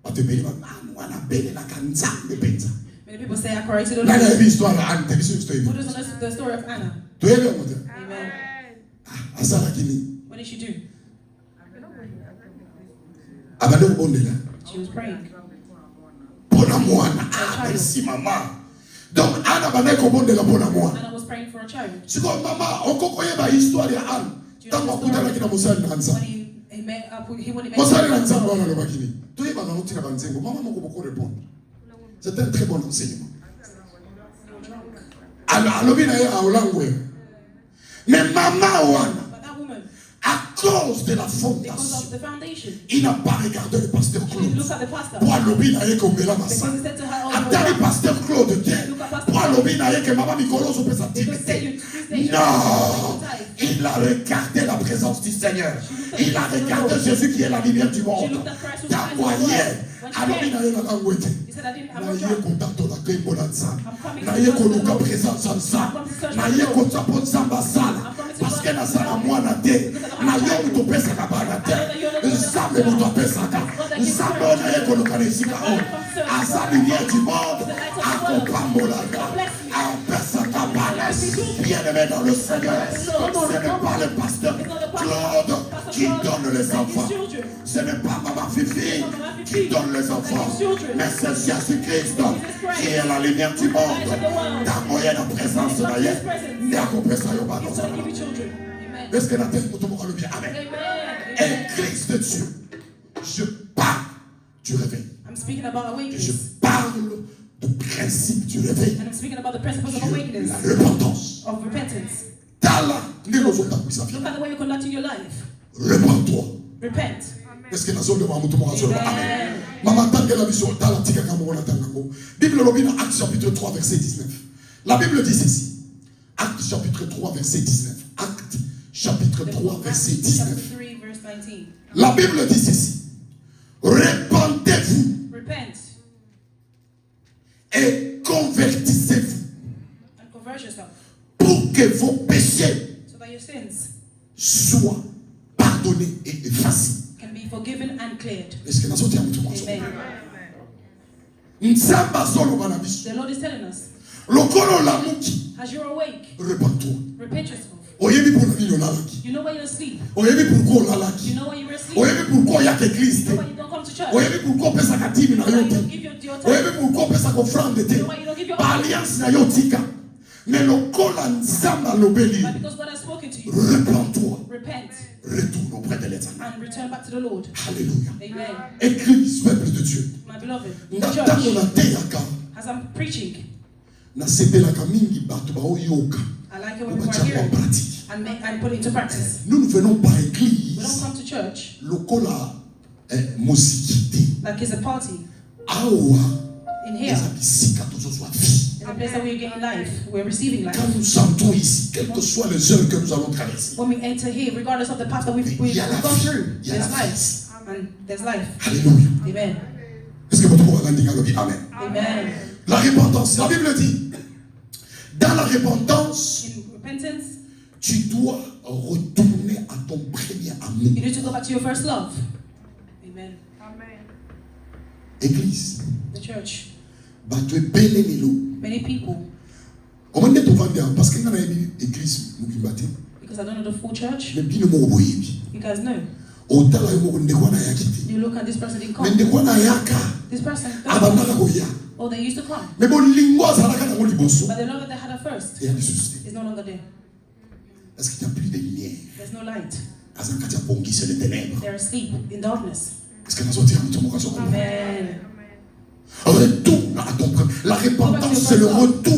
Batebeli wana bele la kanzambe penza. Many people say I created a Nana law. ebi histoire Anne, te biso histoire. Who doesn't know the story of Anna? Tu es bien moto. Amen. Asala kini. What did she do? Abande ubondela. She was praying. Pona mwana. Merci maman. Donc Anna bande ko bondela pona mwana. Anna was praying for a child. Siko mama okoko yeba histoire ya Anne. Tango akutana kina musali na nza. When he met up, he wanted to Musali na make nza a bwana loba kini. Tu yeba na mutina banzengo. Maman moko beaucoup répondre. C'est un très bon enseignement. Alobi na ye aolangwe. Mais maman wana But that woman, à cause de la because fondation, of the foundation, il n'a pas regardé le pasteur she didn't Claude. look at the pastor. Pour alobi na ye kombela Because masa. he said to her, oh, Atali you're pasteur Claude te. Pour alobi na ye que maman Mikolo so pesa because say you timide. Tuesday, Non, il a regardé la présence du Seigneur. Il a regardé Jésus qui est la lumière du she monde. looked at Christ who's Ta the Christ of the moyenne. world. When she Alobi came, na ye na langwete. he said, I didn't have Na a ye job. kontakto na kembo na nzambe. I'm coming Na to ye search for the koluka Lord. présence ya nzambe. I'm coming to search Na for the ye Lord. kotsa po nzambe asala. Parce que nazala mwana te. Na yo moto opesaka bana te. Nzambe moto apesaka. Nzambe oyo na ye koluka na esika oyo. Aza lumière du monde. Akopambolaka. Apesaka bana. Bien-aimé dans le Seigneur. Ce n'est pas le pasteur Claude qui donne les enfants. Ce n'est pas Maman Fifi qui donne les enfants. Mais c'est Jésus-Christ qui est la lumière du monde. Dans moyen de présence de Dieu. He's going to give you children. Amen. Est-ce que la tête nous tombe bien? Amen. Amen. Et Christ de Dieu, je parle du réveil. I'm speaking about Et je awakeness. parle du principe du réveil. And I'm speaking about the principles of La awakeness, repentance. of repentance. Tala, nilo zota kuisa Look at the way you're conducting your life. Repends-toi. Repent. Est-ce que nazo demande mutu moko azoba? Amen. Amen. Mama tangela biso tala tika kama mona tangango. Bible lobi na Actes chapitre 3 verset 19. La Bible dit ceci. Actes chapitre 3 verset 19. Actes chapitre 3 verset Acts 19. chapter 3, verse 19. La Bible dit ceci. Repentez-vous Repent et convertissez-vous and convert yourself pour que vos péchés so that your sins soient pardonnés et effacés. can be forgiven and cleared. Est-ce que nazo tia mutu moko? Amen. Nzamba zoloba na biso. The Lord is telling us, Lokolo lamuki, as you're awake, repends-toi. repent yourself. Oyebi pona nini olalaki? You know why you're asleep. Oyebi pourquoi You olalaki? know why you're asleep. Oyebi pourquoi oyaka église You know te? why you don't come to church. Oyebi pourquoi opesaka timi na You know yo why you don't te? give your time. Oyebi pourquoi opesaka offrande te? You know why you don't give your Ba alliance na yo tika. Mais lokola nzamba lobeli, But because God has spoken to you, repends-toi. repent Retourne auprès de l'Éternel. and return back to the Lord. Alléluia. Amen. Église, peuple de Dieu. My beloved, the Ntango church, nateyaka, as I'm preaching, nasepelaka mingi bato baoyoka. I like it when people are Obatia en hearing pratique. and put it into practice. Nous ne venons pas à We don't l'église. come to church Lokola musikité. like it's a party. Awa. In Les here, abisika toujours vie. in the place that we're getting life, we're receiving life. Quand nous entrons ici, quelles que soient les heures que nous allons traverser, When we enter here, regardless of the path that we've gone through, there's life. And there's life. Alléluia. Amen. Est-ce que votre mot va dire Amen? Amen. La repentance, la Bible dit, dans la repentance, In repentance, tu dois retourner à ton premier amour. you need to go back to your first love. Amen. Église, The church. tu es belé lelo. Many people, On m'a dit de vendre parce que nous avons une église nous qui bâtit. because I don't know the full church, Mais bien nous moboyebi. you guys know. Au-delà de mo ndekwa na yakiti. You look at this person didn't Mais come. ndekwa na yaka. This person Abanda doesn't ko come. ya. Oh, they used to come. Mais bon lingua zalaka na mo liboso. But the love that they had at first Et ya ressuscité. is no longer there. Est-ce qu'il n'y a plus de lumière? There's no light. Azakati ya pongi c'est les ténèbres. They're asleep in darkness. Est-ce que nous avons dit mokaso comme Amen. retourne à ton premier. La repentance c'est le retour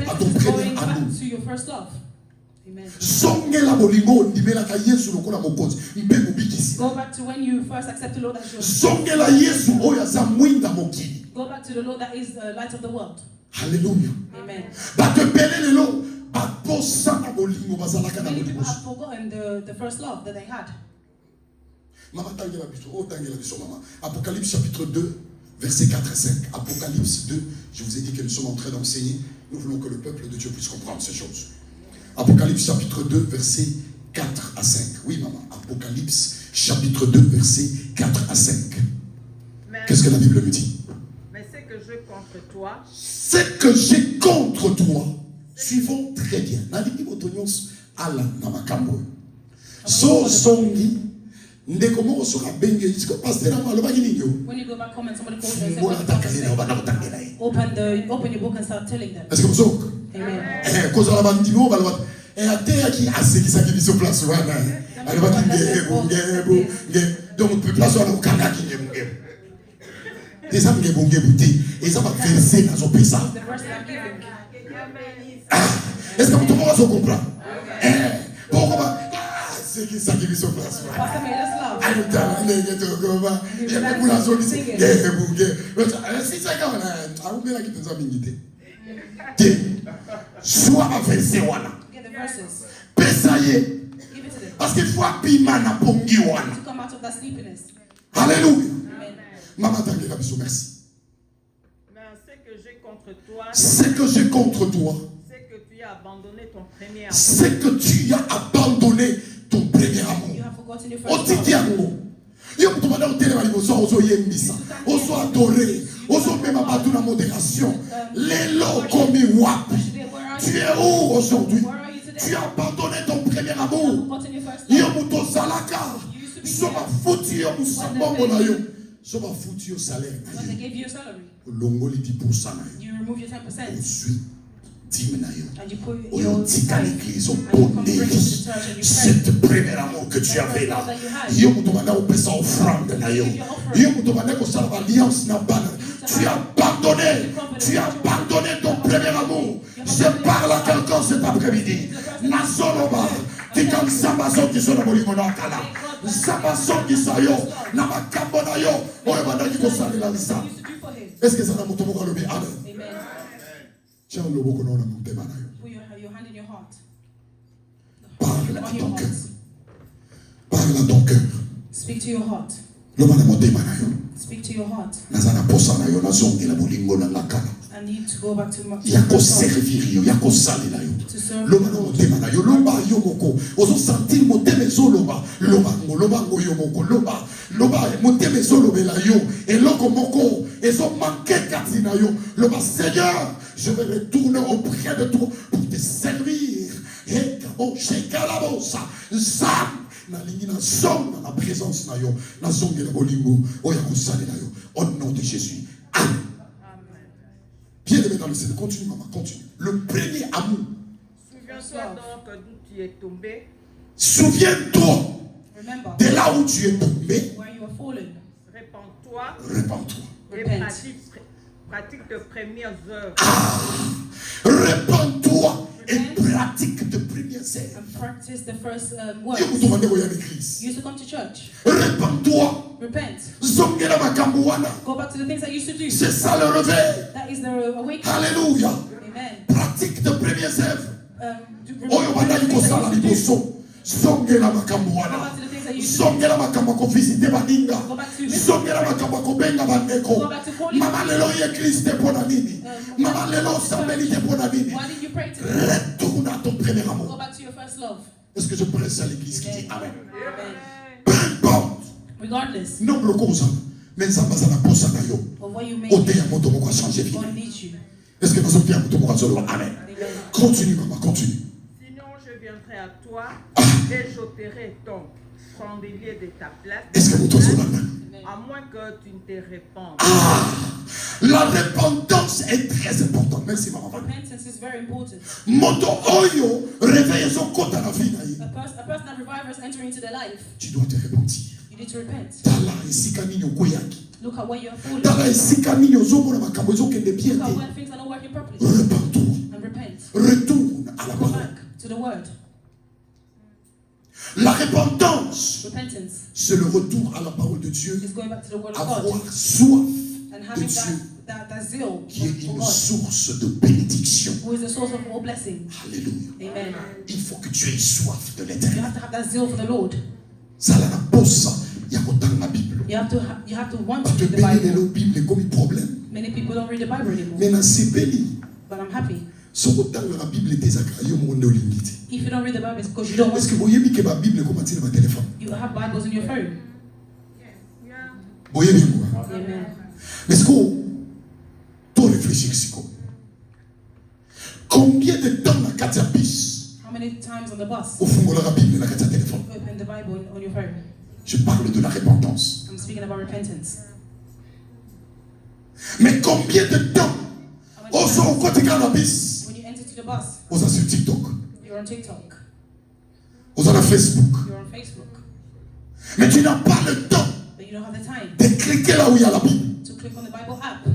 à ton Repentance is premier going back amour. to your first love. Amen. Songela bolingo ndimelaka Yesu lokola mokonzi mpe mobikisi. Go back to when you first accept the Lord as your Songela Yesu oyo aza mwinda mokili. Go back to the Lord that is the light of the world. Alléluia. Amen. Bato ebele lelo baposana bolingo bazalaka na Many people bolingo. have forgotten the first love that they had. Mama tangela biso, oh tangela biso mama. Apocalypse chapitre 2, versets 4 et 5. Apocalypse 2, je vous ai dit que nous sommes en train d'enseigner. Nous voulons que le peuple de Dieu puisse comprendre ces choses. Apocalypse chapitre 2, versets 4 à 5. Oui maman, Apocalypse chapitre 2, versets 4 à 5. Qu'est-ce que la Bible me dit? Mais ce que j'ai contre toi, Ce que j'ai contre toi, suivons très bien. Naliki botonyos ala na makambo. So songi ndeko moko soka benge isiko pasteur ama alobaki nini yo? When you go back home and somebody calls you and says, Ngola "What did takale na God bana kotangela ye. say?" Open your book and start telling them. Est-ce que vous êtes? Amen. Kozala bandimo balaba ateyaki asekisaki biso place wana. Alobaki ngebo. Donc place wana okangaki ngebo. Eza ngebo te. Eza ba verset na zo pesa. The verse that I'm giving. Est-ce que vous pouvez comprendre? Pourquoi c'est qui ça qui vit sur place? Pastor made us laugh. Soit avancé wana. Get the verses. Pesaye. Give it to them. Parce qu'il faut apima na pongi wana. To come out of that sleepiness. Alléluia. Amen. Maman tangela biso, merci. mais ce que j'ai contre toi, Ce que j'ai contre toi, c'est que tu as abandonné ton premier amour. c'est que tu as abandonné ton premier amour. You have forgotten your first Otiki love. yango. Yo mutu bana otelema liboso ozoyembisa. Ozo adoré. Ozo mema batu na modération. Lelo komi wapi. Today, where are Tu you? es où aujourd'hui? Where are you today? Tu as abandonné ton premier You have amour. forgotten your first Yo love. mutu zalaka. Soba futi yo musambongo na yo. Soba futi yo salaire na When they yo. gave you your salary, Longoli 10% na yo. you remove your 10% Ozwi 10 na yo. and you put Oyo your tika tithe l'église au and you come bring it to pondeli. the church and you pray. Cet premier amour que tu avais là. Yo mutu bana opesa offrande na yo. Yo mutu bana kosala alliance na bana. Tu as abandonné ton premier amour. Je parle à quelqu'un cet après-midi. Nazoloba. Tika msambazo kisono molimo na kala. Msambazo kisayo na makambo na yo. Oyo bandaki kosalela nsa. Used to do for him. Est-ce que ça na mutu moko lobi amen? Amen. Tiens loboko na motema na yo. Put your hand in your heart. Parle à On your ton cœur. heart. Parle à ton cœur. Speak to your heart. Loba na motema na yo. Speak to your heart. Naza na posa na yo nazongela bolingo na ngakala. I need to go back to my Ya koservir yo, ya kosalela yo. to serve Loba the na Lord. motema na yo, loba yo moko. Ozo sentir motema ezoloba. Loba ngo yo moko. Loba motema ezolobela yo. Eloko moko ezo manquer kati na yo. Loba Seigneur, je vais retourner auprès de toi pour te servir. Et kabo shekalabosa. Zam nalingi na zone na présence na yo. Na zongela bolingo oya kosalela yo. Au nom de Jésus. Amen. Bien-aimé dans le Seigneur, continue maman, continue. Le premier amour. Souviens-toi donc d'où tu es tombé. Souviens-toi Remember de là où tu es tombé. where you are fallen. Répands-toi Répands-toi. et Repent. pratique tes premières œuvres. Répands-toi et pratique de premières premières œuvres. and practice the first Dieu works. vous demande à l'église. You used to come to church. Répands-toi. Repent. Zongela makambo wana. Go back to the things that you used to do. C'est ça le réveil. That is the awakening. Alléluia. Amen. Pratique de premières œuvres. Oyo Go bandali kosala back liboso. Zongela makambo wana. to the things that you used to do. Zongela makambo ko visiter baninga. Go back to Zongela makambo ko benga bandeko. Go back to calling. Mama lelo ye Christ te pona nini? Mama lelo sambeli te pona nini? Why did you pray to me? Retourne à ton premier Go amour. back to your first love. Est-ce que je presse à l'église qui dit Amen? Amen. Peu importe. Regardless Nombre koza. Mais ça va na posa na yo. of what you may Ote ya moto moko changer vie. God needs you. Est-ce que nous sommes bien moto moko solo? Amen. Amen. Continue maman, continue. Sinon, je viendrai à toi et j'ôterai ton chandelier de ta place, Est-ce que moto solo? à moins que tu ne te répandes. La repentance est très importante. Merci maman. Repentance is very important. Moto oyo réveille son compte à la vie na ye. A person that revives entering into their life, Tu dois te repentir. you need to repent. Tala esika nini okoyaki. Look at where you're falling. Tala esika nini ozomona makambo ezokende bien Look at te. where things are not working properly. Repends-toi. And repent. Retourne à la Go parole. back to the word. La repentance, Repentance c'est le retour à la parole de Dieu. is going back to the word of God Avoir soif and de having Dieu that zeal qui est for une God, source de bénédiction. who is the source of all blessing. Alléluia. Amen. Il faut que tu aies soif de You l'éternel. have to have that zeal for the Lord. Ça la posa, il y a autant la Bible. You have to want Parce to que read the bénir Bible. la Bible comme problème. Many people don't read the Bible anymore. Mais dans ces pays, But I'm happy. ce autant la Bible était sacrée, au monde limité. If you don't read the Bible, it's because you don't want Est-ce que to. vous voyez bien que la Bible comment dans votre téléphone? You have Bibles on your phone. Yeah. Vous voyez bien quoi? Amen. Mais est-ce qu'on doit réfléchir ici quoi? Combien de temps la Katiapis How many times on the bus au fond de la Bible la Katia téléphone? you open the Bible on your phone? Je parle de la repentance. I'm speaking about repentance. Mais combien de temps How many au son times côté cannabis when you enter to the bus, aux sur TikTok, you're on TikTok, aux sur Facebook. you're on Facebook, Mais tu n'as pas le temps but you don't have the time de cliquer là où il y a la Bible. to click on the Bible app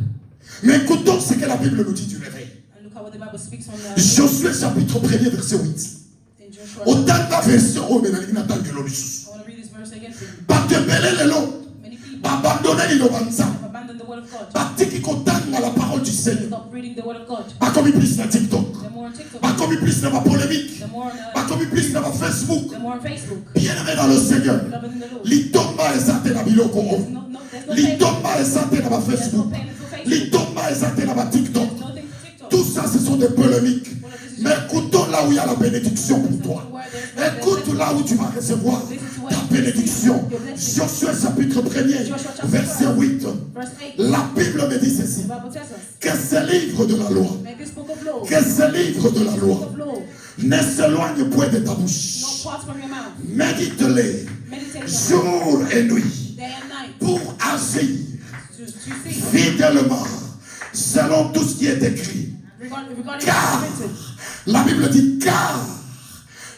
Mais écoutons ce que la Bible nous dit du réveil. and look at what the Bible speaks on the Josué chapitre 1er verset 8. in Joshua. Autant ta version, oh mais il n'a pas de l'eau. I want to read this verse again for you. Pas te mêler les lots. Many people Abandonner les lots. have abandoned the word of God. Pas qui comptent la parole du Seigneur. Stop reading the word of God. Pas comme il plus dans TikTok. The more on TikTok, Pas comme il plus dans ma polémique. the more Pas on comme il plus dans ma Facebook. the more on Facebook. Bien-aimé dans le Seigneur. Beloved in the Lord. Litomba ezate na biloko. There's no payment. Litomba ezate na ma There's no Facebook. payment for Facebook. Litomba ezate na ma TikTok. There's nothing for TikTok. Tout ça, ce sont des polémiques. Mais écoutons là où il y a la bénédiction pour toi. Écoute là où tu vas recevoir ta bénédiction. Josué chapitre 1er, verset 8. Verse 8. La Bible me dit ceci. The Bible tells us, Que ce livre de la loi, make this book of law, que ce livre de la loi of law, ne s'éloigne point de ta not bouche. part from your mouth. Médite-les Meditate on it jour et nuit day and night pour agir to see fidèlement selon tout ce qui est écrit. regarding Car what's written. la Bible dit car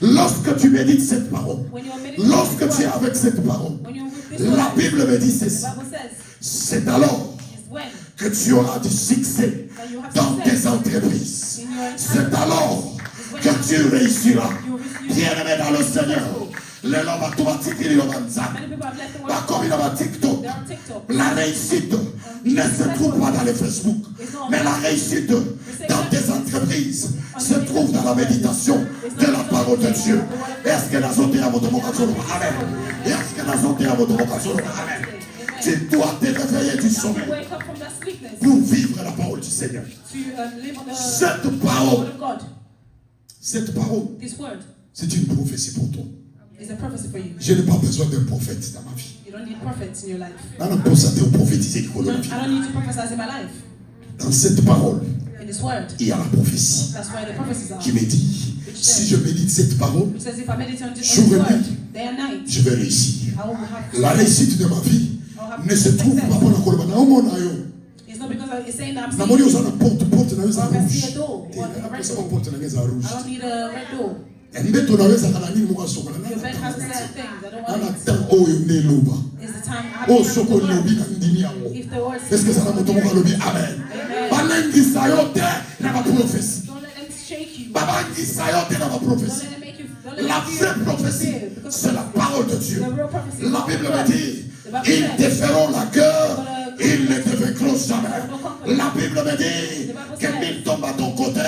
lorsque tu médites cette parole, When you are meditating lorsque this tu es word, avec cette parole, when you are with this la word, Bible me dit the ceci. Bible says, C'est alors is when que tu auras du succès that you have dans tes success entreprises. in your C'est alors que tu réussiras. Bien-aimé dans le Seigneur. Les gens vont tout bâtir, ils vont ça. Many people have left the Pas word. comme il va TikTok. They're on TikTok. La réussite ne se trouve pas dans les Facebook. Mais la réussite dans tes entreprises se trouve dans la méditation de la parole de Dieu. Est-ce que nous sommes à votre vocation? Amen. Est-ce que nous sommes à votre vocation? Amen. Tu dois te réveiller du sommeil Wake up from that sleepness pour vivre la parole du Seigneur. to live on the Cette word parole, of God. cette parole, This word c'est une prophétie pour toi. is a prophecy for you. Je n'ai pas besoin d'un prophète dans ma vie. You don't need prophets in your life. Là, on peut s'attendre au prophétiser du I don't need to prophesize in my life. Dans cette parole, In this word, il y a la prophétie that's why the prophecies are. qui me dit, si je médite cette parole, Which says if I meditate on this Jour et word nuit. day and night, je vais réussir. I will have La réussite de ma vie ne se trouve pas pour la colonne. It's not because it's saying that I'm Na seeing moni it. ozana porte na Or I can see rouge. a door, or a red door. Porte na ngeza rouge. I don't need a red door. Mbeto naweza kana nini mwa soko na Your bed has certain things. I don't ana want it. tan oyo ne loba. It's the time I have O to soko have the lobi word. na ndimi yango. If the word Est-ce que ça va moto mwa lobi amen. Balengi sayote na ma prophétie. don't let them shake you. Babangi sayote na ma Don't prophétie. let them make La vraie prophétie, c'est la parole de Dieu. La Bible me dit, ils déferont la guerre, ils ne te vaincront jamais. La Bible me dit que 1000 tombent à ton côté,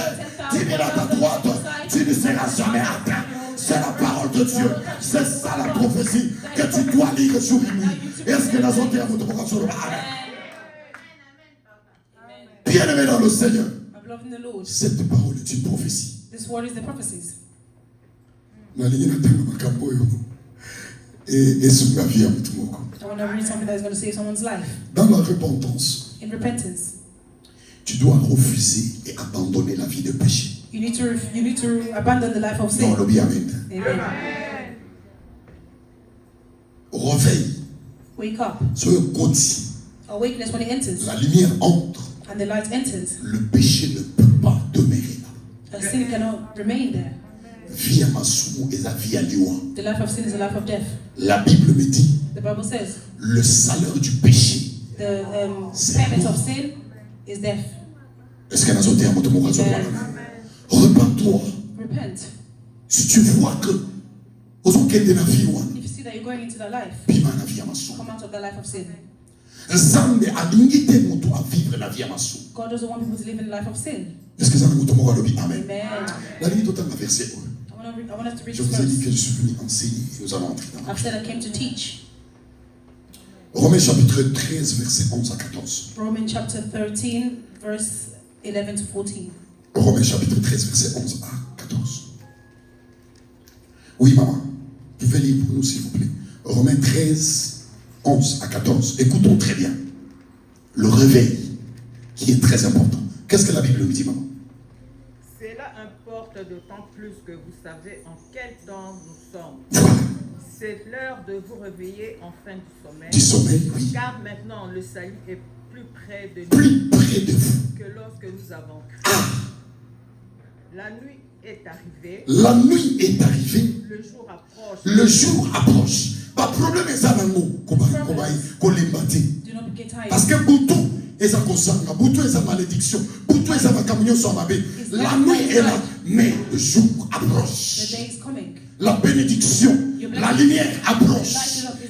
10 000 à ta droite, tu ne seras jamais atteint. C'est la parole de Dieu. C'est ça la prophétie que tu dois lire jour et nuit. Est-ce que la zone est à votre vocation? Bien-aimé dans le Seigneur, cette parole est une prophétie. This word is the prophecies. Et sur la vie à tout le monde. I want to read something that is going to save someone's life. Dans la repentance, In repentance, tu dois refuser et abandonner la vie de péché. you need to abandon the life of sin. Non, le bien, amen. Amen. Réveille. Wake up. Soyez continu. Awakeness when it enters La lumière entre. and the light enters. Le péché ne peut pas demeurer là. A sin cannot remain there. Vie à Masumu et la vie à Liwa. The life of sin is a life of death. La Bible me dit, The Bible says le salaire du péché. the payment of sin is death. Est-ce qu'il y a un autre terme de mon raison? Repends-toi. Repent. Si tu vois que If you see that you're going into that life, come out of the life of sin. God doesn't want people to live in the life of sin. Est-ce que ça nous tombe? Amen. Amen. La Bible est un verset. I want us to read Je this vous ai dit verse. que je suis venu enseigner et nous allons entrer dans. I've said I came to teach. Romains chapitre 13, verset 11 à 14. Romans chapter 13, verse 11 to 14. Romains chapitre 13, verset 11 à 14. Oui, maman. Vous pouvez lire pour nous, s'il vous plaît. Romains 13, 11 à 14. Écoutons très bien. Le réveil, qui est très important. Qu'est-ce que la Bible nous dit, maman? Cela importe d'autant plus que vous savez en quel temps nous sommes. Voilà. C'est l'heure de vous réveiller en fin du sommeil. Du sommeil, oui. Car maintenant le salut est plus près de nous Plus près de vous. que lorsque nous avons cru. La nuit est arrivée. La nuit est arrivée. Le jour approche. Le jour approche. Pas problème est ça dans le mot. Do not get tired. Parce que Boutou est à Kosanga, Boutou est à malédiction, Boutou est à camion sur ma baie. La nuit est là, mais le jour The approche. day is coming. La bénédiction, la lumière approche.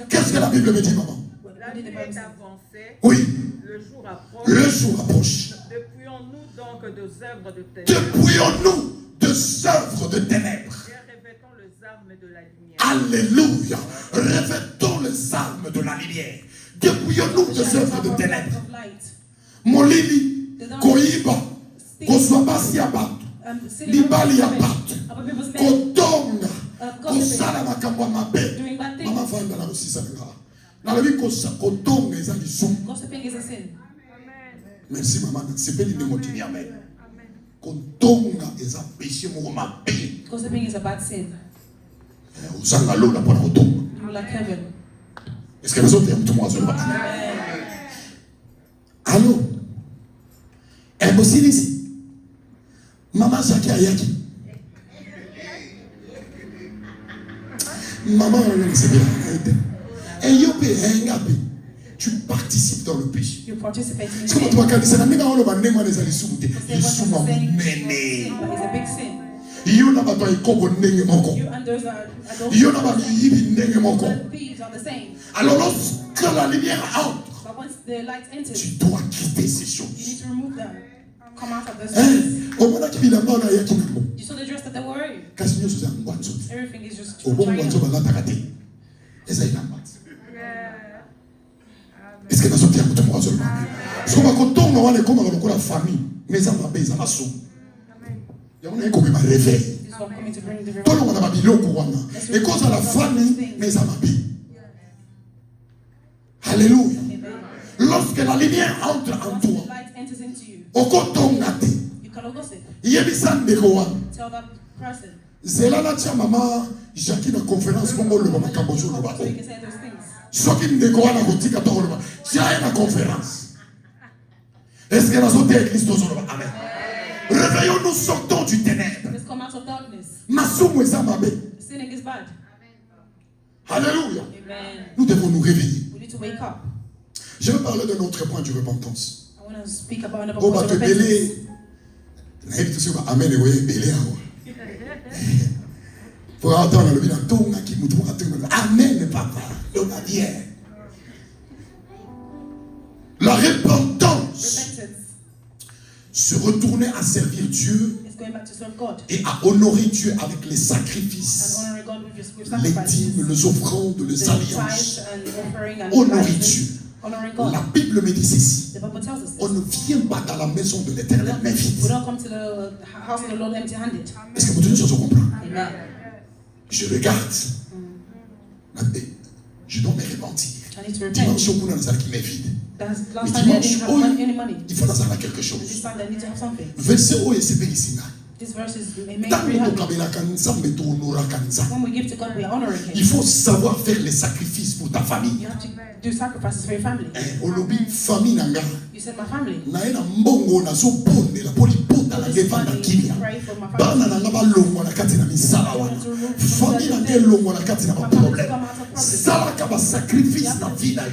Qu'est-ce que la Bible me dit, maman? La nuit est avancée. Oui, Le jour approche. le jour approche. Dépouillons-nous donc des œuvres de ténèbres Dépouillons-nous de œuvres de ténèbres. et revêtons les armes de la lumière. Alléluia. Revêtons les armes de la lumière. Dépouillons-nous des œuvres de ténèbres. Of light. Molili, Koiba, Koswabasi ya batu, Libali ya batu, Kotonga, Kosala makambo mabe. Doing bad things. Mama vanda na rusisa nga. Na lebi Kotonga eza lisumu. Gossiping is a sin. Merci maman, sepeli ndemo tini amen. Kotonga eza péché moko mabe. Gossiping is a bad sin. Uzanga lola pona kotonga. You will like heaven. Est-ce que les autres aiment tout le monde? Allô? Elle bosse ici. Maman Zaki Ayaki. Maman, c'est bien. Et Yopé, tu participes dans le péché. You participate in C'est comme sin. toi, quand c'est la même chose, on va les aller sous They sous want ma to sin, méné. but it's a big sin. You n'a pas toi ikobo ndenge moko. You and those are You n'a pas yibi ndenge moko. the thieves are the same. Alors lorsque la lumière entre, But once the light enters, tu dois quitter ces you choses. need to remove them. Come out of those Hein? things. Omona kibilamba na yaki nango. You saw the dress that they were wearing. Kasi nyonso za ngwanzo. Everything is just Obongo China. ngwanzo balataka te. Eza inamba. Est-ce que nazo tia kutu mwazo lwa? So bakotonga wana ekoma lokola famille, mais eza mabe eza maso. Yamona ekoma ba réveil. This is what I'm coming to bring the Tolonga na babiloko wana. Ekoza la famille, mais eza mabe. Alléluia. Amen. Lorsque la lumière entre en Once the toi, light enters into you, okotonga te. you cannot gossip. Yebisa ndeko wana. Tell that person Zela na tia mama Jackie na conférence bongo le makambo zo lo ba. so you can say those things. Soki ndeko wana kotika to lo ba. Tia na conférence. Est-ce que la zone de Christ zo lo ba? Amen. Réveillons-nous, sortons du ténèbre. Let's come out of darkness. Masumu eza mabe. Sinning is bad. Alléluia. Amen. Nous devons nous réveiller. We need to wake up. Je vais parler d'un autre point de repentance. I want to speak about another On point va of te repentance. belé. Na yebi tsi ba amen e we belé awa. Faut attendre le bilan. Amen, papa. La repentance, se retourner à servir Dieu et à honorer Dieu avec les sacrifices, les dîmes, les offrandes, les alliances. Honorer Dieu. La Bible me dit ceci. On ne vient pas dans la maison de l'Éternel mais vite. Est-ce que vous tenez sur ce comprendre? Je regarde. Je dois me repentir. Dimanche, on a qui m'est vide. Mais dimanche, il faut dans quelque chose. Verset O et c'est ici. When we give to God, we are honoring Him. Il faut savoir faire les sacrifices pour ta famille. You have to do sacrifices for your family. You said my family. Sacrifice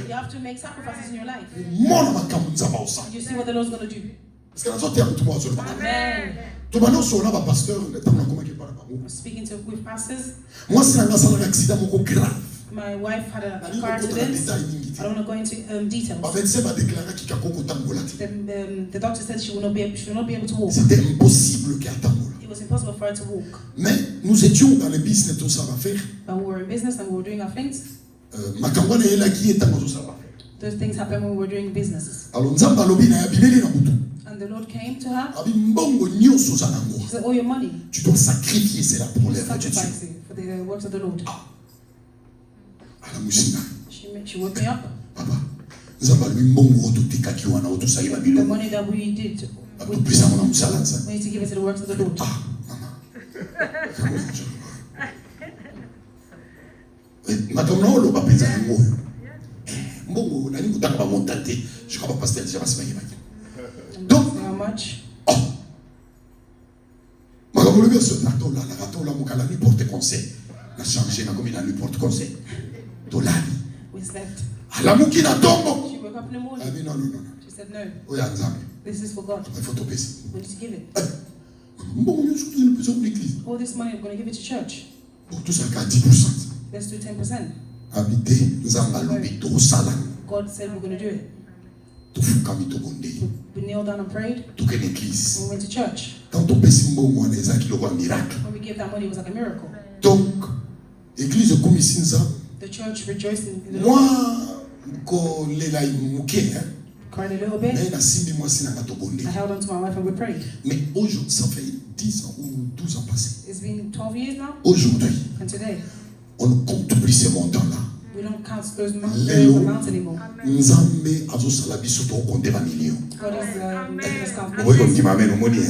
you have to make sacrifices in your life. You see what the Lord's going to do. Amen. Speaking to with pastors. My wife had a car accident. I don't want to go into details. The doctor said she will not be able to walk. C'était impossible qu'elle attende. It was impossible for her to walk. Mais nous étions dans le business, tout ça va faire. But we were in business and we were doing our things. Those things happen when we were doing businesses. And the Lord came to her. He said, all your money, tu dois sacrifier cela pour l'œuvre de Dieu. for the works of the Lord. She woke me up. Papa, the money that we did, we need to give it to the works of the Lord. Donc, how much? We slept. She woke up in the morning. No. She said, no, this is for God. We need to give it. All this money, I'm going to give it to church. Let's do 10%. God said we're going to do it. We knelt down and prayed. And we went to church. When we gave that money, it was like a miracle. The church rejoiced in the Lord. Cried a little bit. I held on to my wife and we prayed. Mais aujourd'hui, ça fait 10 ans ou 12 ans passés. It's been 12 years now. Aujourd'hui, And today, on ne compte plus ces montants-là. we don't count those amounts anymore. Nzambe azosala biso to compter ba millions. God is making us count Oui, on millions. dit amen, on dit.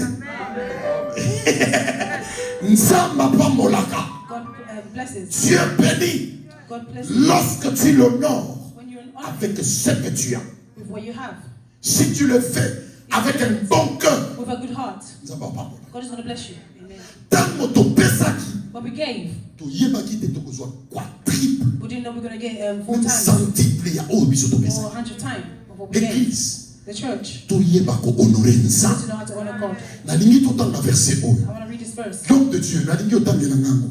Nzamba pamolaka. God blesses. Dieu bénit. God blesses. Lorsque tu l'honores When you're in honor avec ce que tu as. with what you have, Si tu le fais avec un bon cœur, with a good heart, Nzamba pamolaka. God is going to bless you. Amen. Tango to pesaki. But we gave. To yebaki te to kozwa quadruple. We didn't know we were going to get 4 Même times centuple ya o biso to or pesaki. 100 times of what we gave. Église. The church. To yebako honorer We nza. need to know how to honor God. Nalingi to tanga verset 1. I want to read this verse. L'homme de Dieu, nalingi otangela ngango.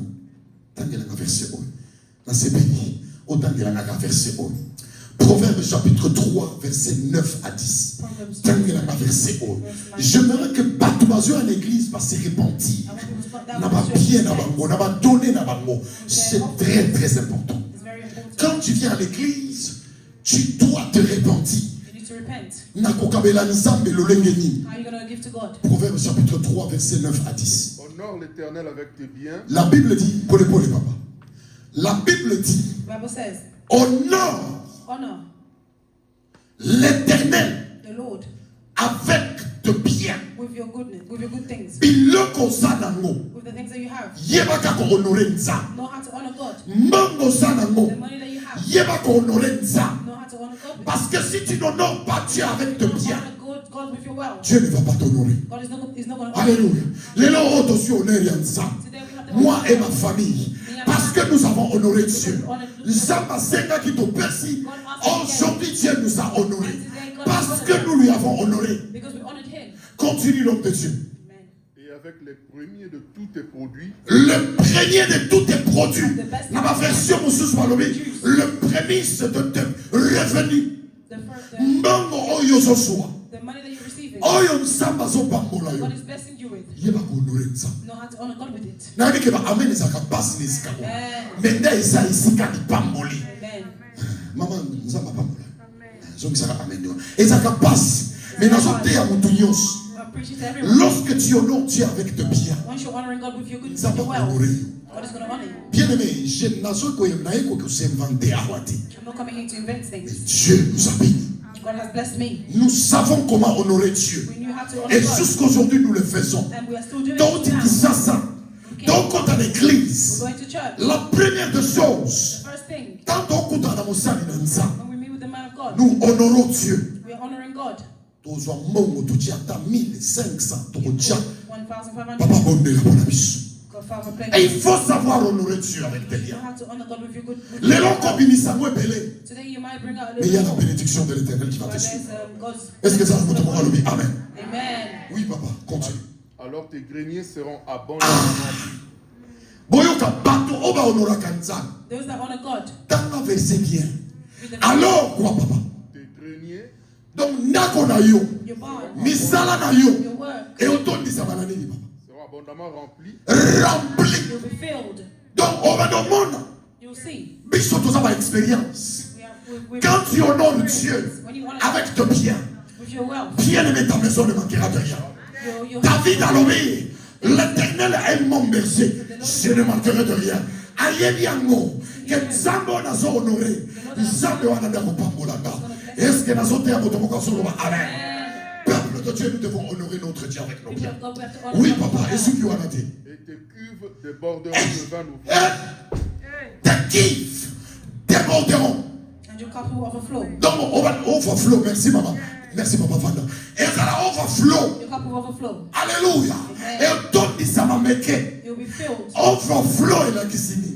Tangela nga verset 1. Na sebeni, otangela nga verset 1. Proverbe chapitre 3, verset 9 à 10. Tangela nga verset 1. J'aimerais que Batubazo à l'église va se repentir. N'a pas bien na bango, n'a pas donné na bango. C'est très très important. It's very important. Quand tu viens à l'église, tu dois te repentir. You need to repent. Na kokabela nzambe lolenge nini. How are you going to give to God? Proverbe chapitre 3, verset 9 à 10. Honore l'Éternel avec tes biens. La Bible dit, pour les papa. La Bible dit, The Bible says, honore honor l'Éternel the Lord avec de bien. with your goodness, with your good things, Biloko zanango. with the things that you have. Yebaka ko honore nza. Know how to honor God. Mbongo zanango. The money that you have. Yebaka honore nza. Know how to honor God with. Parce que si tu n'honores pas Dieu avec de bien, Honor God with your wealth. Dieu ne va pas t'honorer. God is not going to honor you. Alléluia. Les gens ont aussi honoré nza. Today we have the Moi et ma famille. Parce que nous avons honoré Dieu. Aujourd'hui, Dieu nous a honorés. Parce que nous lui avons honoré. because we honored Him. Continue l'homme de Dieu. Amen. Et avec les premiers de tous tes produits. Le premier de tous tes produits. Dans ma version, le prémisse de tes revenus. Mbongo oyo zosua. The money that you receive, Oyo nsamba zopambola yo. God is blessing you with. Yeba honore nza. Know how to honor God with it. Na bike ba amen ezaka pasi nesika ko. Amen. Menda isa isika ni pamboli. Amen. Mama nzamba pambola. Zongi saka amen yo. Ezaka pasi. Mais nazo te ya mutu nyos. Lorsque tu honores Dieu avec tes biens. Once you're honoring God with your good Nzamba wealth, honore yo. God is going to honor you. Bien aimé, je nazo ko yem na eko ko s'inventer awati. I'm not coming here to invent things. Dieu nous a bénis. God has blessed me. Nous savons comment honorer Dieu. We knew how to honor Et God. jusqu'aujourd'hui, nous le faisons. And we are still doing Donc, it now. donc, quand à l'église, We're going to church. la première des The choses, first thing, quand on dans la moussane, when we meet with the man of God, nous honorons Dieu. we are honoring God. Tous en mongo, tout y a 1500, tout y a 1,500. papa bonne la bonne abyss. God, Father, pray. Et il faut savoir honorer Dieu avec tes You liens. know how to honor God with your good. Les longs combinissants, moi, belé. Today you might bring out a Mais il y a little la more. bénédiction de l'éternel qui va But te there's suivre. God's. Est-ce que ça vous demande le Amen. Amen. Oui, papa, continue. Alors tes greniers seront abondamment remplis. Boyoka bato oba honora kanzan. Those that honor God. Dans la verset bien. With the Alors quoi, papa? Tes greniers Donc, nako na yo, your barn, misala na yo, your work, et autant de sabanani, papa. seront abondamment remplis. Rempli. you'll be filled. Donc, on va demander, You'll see. biso tous avoir expérience. Quand tu honores Dieu When you honor avec tes biens, with your wealth, bien aimé, ta maison ne manquera de rien. your David a nommé, l'éternel est mon berger, je ne manquerai de rien. Ayebiango, que Zambo n'a pas honoré, Zambo n'a pas pambolanga. Est-ce que nous avons motomoka sur le Amen. Peuple de Dieu, nous devons honorer notre Dieu avec nos biens. Oui, papa, et ce qui a noté. Et tes cuves déborderont de vin nouveau. Tes kiffs déborderont. And your cup will overflow. Donc, on va overflow. Merci, maman. Merci, papa Fanda. Et ça va overflow. Your cup will overflow. Alléluia. Et on donne ça m'a méqué. You'll be filled. Overflow et la kisini.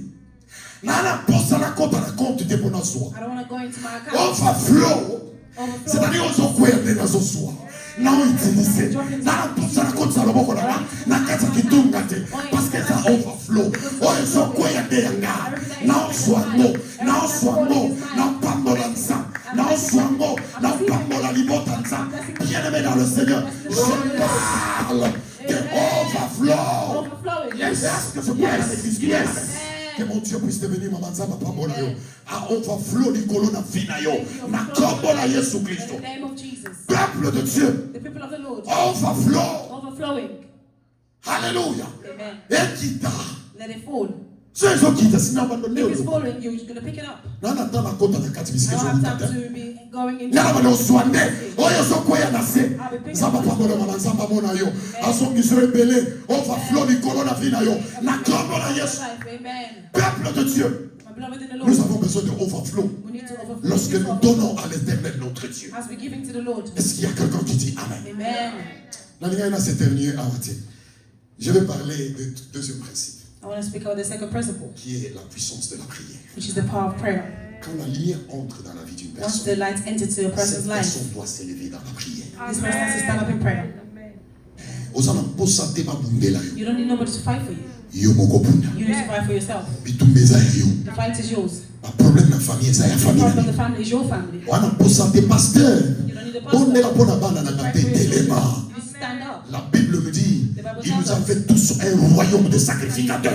Nana posa la compte à la compte de mon assoir. I don't want to go into my account. Overflow. Overflow. C'est-à-dire aux autres de nos assoirs. Non, utilisé. Nana posa la compte à la boko là. Na kata kitungate. Parce que ça overflow. Oh, ils ont quoi y a yanga. Na soit mot. Na soit mot. Na pambolanza. Na soit mot. Na pambola libotanza. Bien aimé dans le Seigneur. Je parle de overflow. Overflowing. Yes, que ce soit la l'église. Yes. Que mon Dieu puisse devenir maman zamba pambola yo. A overflow nikolo na fina yo. Na kombola Yesu In Christo. the name of Jesus. Peuple de Dieu. The people of the Lord. Overflow. Overflowing. Alléluia. Amen. Et quitta. Let it fall. C'est ce qui est sinon abandonné. If it's falling, you're going to pick it up. Nana dans la côte à la carte I don't have time to be going into Nana bano soigné. Oyo so koya na se. Zamba pambola mama zamba mona yo. Asongi so rebelle. Overflow nikolo na fina yo. Na kombola Yesu. Amen. Peuple de Dieu. My beloved in the Nous Lord. avons besoin de overflow. We need to overflow. Lorsque nous donnons à l'éternel notre Dieu. As we're giving to the Lord. Est-ce qu'il y a quelqu'un qui dit Amen? Amen. L'année c'est terminé à moitié. Je vais parler du deuxième principe, I want to speak about the second principle, qui est la puissance de la prière. which is the power of prayer. Quand la lumière entre dans la vie d'une Once the personne, light enters to a cette person's life, personne doit s'élever dans la prière. this person has to stand up in prayer. Ozana posa te babundela yo. You don't need nobody to fight for you. Yo moko bunda. You need to fight for yourself. Bitumbeza yo. The fight is yours. La problème na famille eza ya The problem of famille. the family is your family. Wana posa te pasteur. You don't need a pastor. Bondela pona bana na Fight te for your children. telema. You need to stand up. La Bible me dit, il nous a fait tous un royaume de sacrificateurs.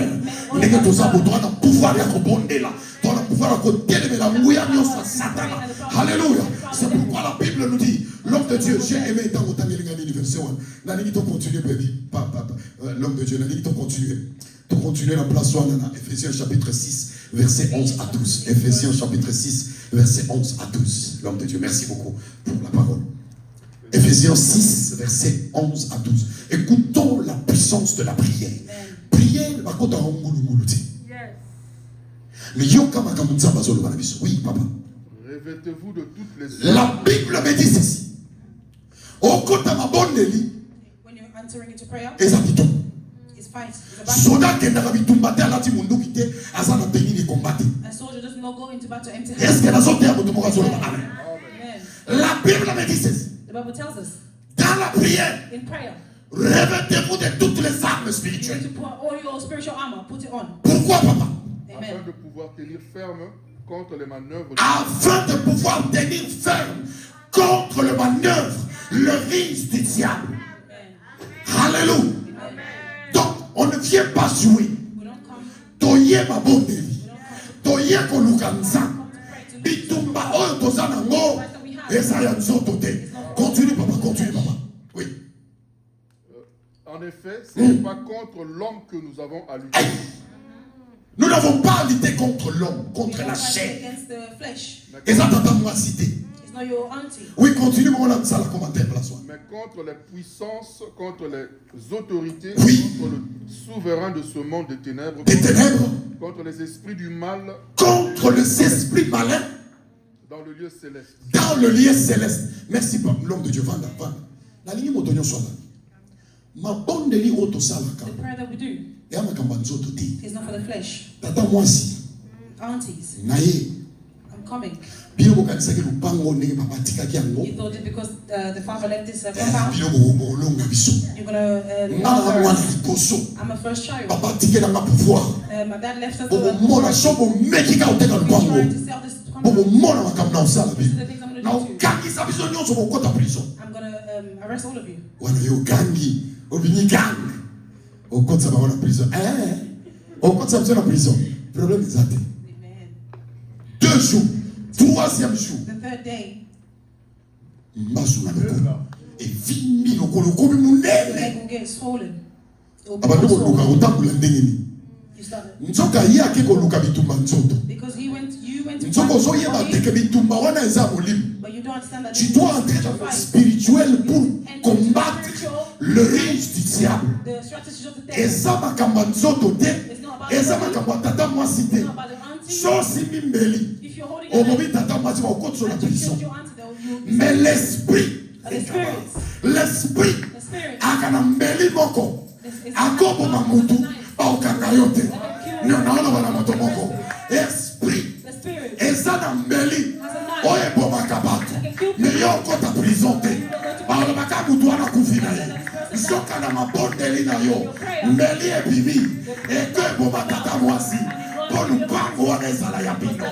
Ndenge toza moto wana pouvoir ya kobondela. Tona pouvoir ya kotelemela nguya nyonso ya Satana. Alléluia. C'est pourquoi la Bible nous dit, l'homme de Dieu, j'ai aimé dans autant de verset 1. Nani to continuer baby. L'homme de Dieu, nani to continuer. To continuer la place dans Ephésiens chapitre 6 verset 11 à 12. Ephésiens chapitre 6 verset 11 à 12. L'homme de Dieu, merci beaucoup pour la parole. Ephésiens 6, verset 11 à 12. Écoutons la puissance de la prière. Prière, oui, papa. Revêtez-vous de toutes les La Bible me dit ceci. When you're entering into prayer, it's fight. It's a battle. A soldier does not go into battle empty handed. Amen. La Bible me dit ceci. The Bible tells us Dans la prière, in prayer, Revêtez-vous de toutes les armes You spirituelles. need to put all your spiritual armor. Put it on. Pourquoi, papa? Amen. Afin de pouvoir tenir ferme contre les manœuvres Afin de pouvoir tenir ferme contre le manœuvre, le risque du diable. Alléluia. Donc, on ne vient pas jouer. We don't come. Toye mabondeli. Toye kolukanza. Bitumba oyo tozana ngo. Esaya nzoto te. Continue, papa, continue, papa. Oui. En effet, ce n'est pas contre l'homme que nous avons à lutter, Nous n'avons pas à lutter contre l'homme, We contre don't la fight chair. against the flesh. Et ça t'entend moi citer. It's not your auntie. Oui, continue, mon homme, ça la commentaire, place. mais contre les puissances, contre les autorités, Oui. contre le souverain de ce monde des ténèbres, Des ténèbres, contre les esprits du mal contre les esprits malins dans le lieu céleste. dans le lieu céleste. Merci, l'homme de Dieu. Vanda, vanda. La ligne motonyo soit là. Ma bonne deli auto salaka. The prayer that we do Et à ma cambanzo to ti. is not for the flesh. Tata moi si. Aunties, Naye. I'm coming. Bino mo kanisa ke lupango ndenge papa tika kiango. You thought it because the father left this compound, Bino mo longa biso. you're gonna Ngala mwana first. liposo. I'm a first child. Papa tike na ma pouvoir. My dad left us Bobo to mona shobo meki ka uteka trying lupango. to sell this Bobo compound. mona makamna usala bi. These are the things I'm gonna Na do to you. ukangisa biso nyonso bokota prison. I'm gonna arrest all of you. Wana yo gangi. Obini gang. Okotsa ba wana prison. Okotsa biso na prison. Problème ezate. Amen. 2 jours. 3e jour. The third day, Mbasu na loko. Et vimi loko loko bi the munene. leg will get swollen. It will Abando become koluka swollen. otambula ndenge ni. You start Nzoka ye ake koluka bitumba nzoto. because you went to Nzoko fight ozoyeba body, te ke bitumba wana eza molimo. but you don't understand that Tu this dois is entrer spiritual dans le fight. spirituel pour combattre le riche du diable. The strategies of the devil. Eza makambo ya nzoto te. It's not about Eza the body. makambo ya tata mwasi It's te. not about the auntie. So simbi mbeli. If you're holding a Omobi leg tata mwasi ba okotso na and you prison. killed your auntie, they'll Mais l'esprit, the spirits. l'esprit The spirit akana mbeli moko. is Akobo mamutu ba okanga yote. Nyo naona bana moto moko. Esprit the spirit eza na mbeli oyo ebomaka bato me yo okota prison te balobaka mutu wana kufi na ye nzoka na mabondeli na yo mbeli ebimi eko ebomaka ta mwasi mpo lupango wana ezala ya bino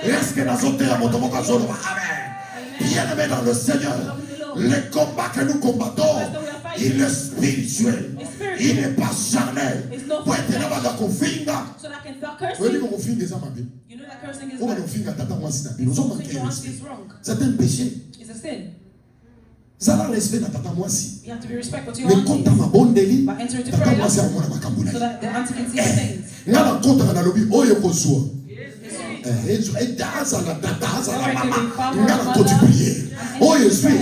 eske nazoteya moto moko azoloba amen bien-aimé dans le Seigneur le combat que nous combattons il est spirituel il n'est pas charnel po ete na banda kofinga so that I can start oyebi cursing. kofinga eza mabe You know that cursing is oyo bad. kofinga tata mwasi na bino Cursing ozomanke your auntie respect is wrong. c'est un péché It's a sin. zala respect na tata mwasi You have to be respectful to your mekota auntie. mabondeli But enter into tata prayer mwasi amona makambo na so ye that the auntie can see the things. nga nakotaka nalobi oyo ekozwa It's sweet. azala tata azala mama nga nakoti priere oyo ezwi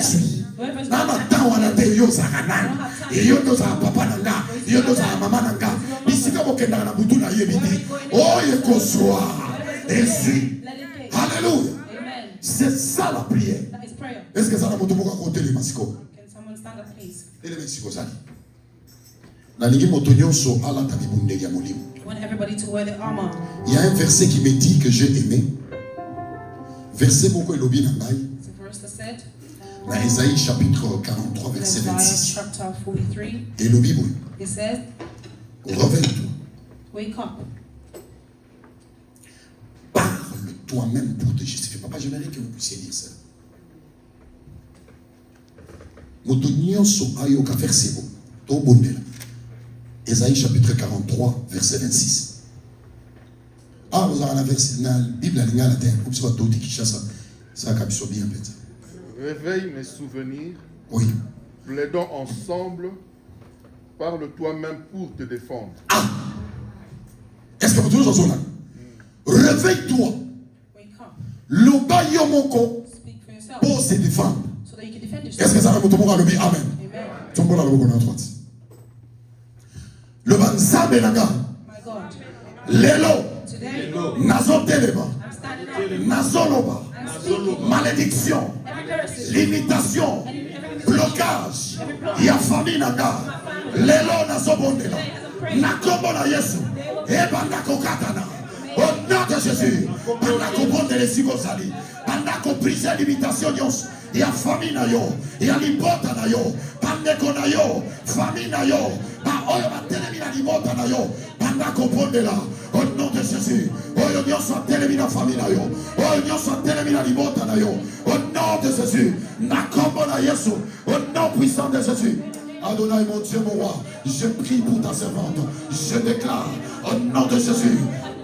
Whoever's na mata wana te yo ozalaka nani yo tozala papa na nga yo tozala mama na nga bisika bokendaka na butu nayebi te oyo ekozwa ezwi let it be. alléluia Amen. c'est ça la prière That is prayer. est-ce que ezala moto moko akotelema sikoyo Can someone stand up, please? elema esiko ozali nalingi moto nyonso alata bibundeli ya molimo. I want everybody to wear the armor. Il y a un verset qui me dit que j'ai aimé. Verset moko elobi na ngai It's a verse that said na Ésaïe chapitre 43 in verset Isaiah 26. chapter 43, Elobi boy, it says, réveille-toi, wake up. parle toi-même pour te justifier. Papa, j'aimerais que vous puissiez lire ça. Moto nyonso ayoka verset bo to bondela. Ésaïe chapitre 43 verset 26. Ah, vous avez la verset na Bible la lingala terre, comme ça to Kinshasa. Ça ka biso bien peut-être. Réveille mes souvenirs, Oui. plaidons ensemble, parle toi-même pour te défendre. Ah. Est-ce que vous toujours en là? Réveille-toi. Wake up. Loba yomoko Speak for yourself pour se défendre. so that you can defend Est-ce yourself. que ça va moto moko lobi amen? Amen. Tombo la loboko na droite. Le banzabe nanga My God. lelo Today, nazotelema I'm standing up. nazoloba I'm speaking. malédiction Every curse. limitation blocage ya famille nanga lelo nazobondela na kombo na Yesu ebanda kokatana au nom de Jésus banda kobondela esika ozali banda koprise limitation nyonso ya famille na yo ya libota na yo bandeko na yo famille na yo baoyo batelemi na libota na yo banda kopondela au nom de Jésus oyo nyonso atelemi na famille na yo oyo nyonso atelemi na libota na yo au nom de Jésus na kombo na Yesu au nom puissant de Jésus. Adonai, mon Dieu, mon roi, je prie pour ta servante. Je déclare au nom de Jésus,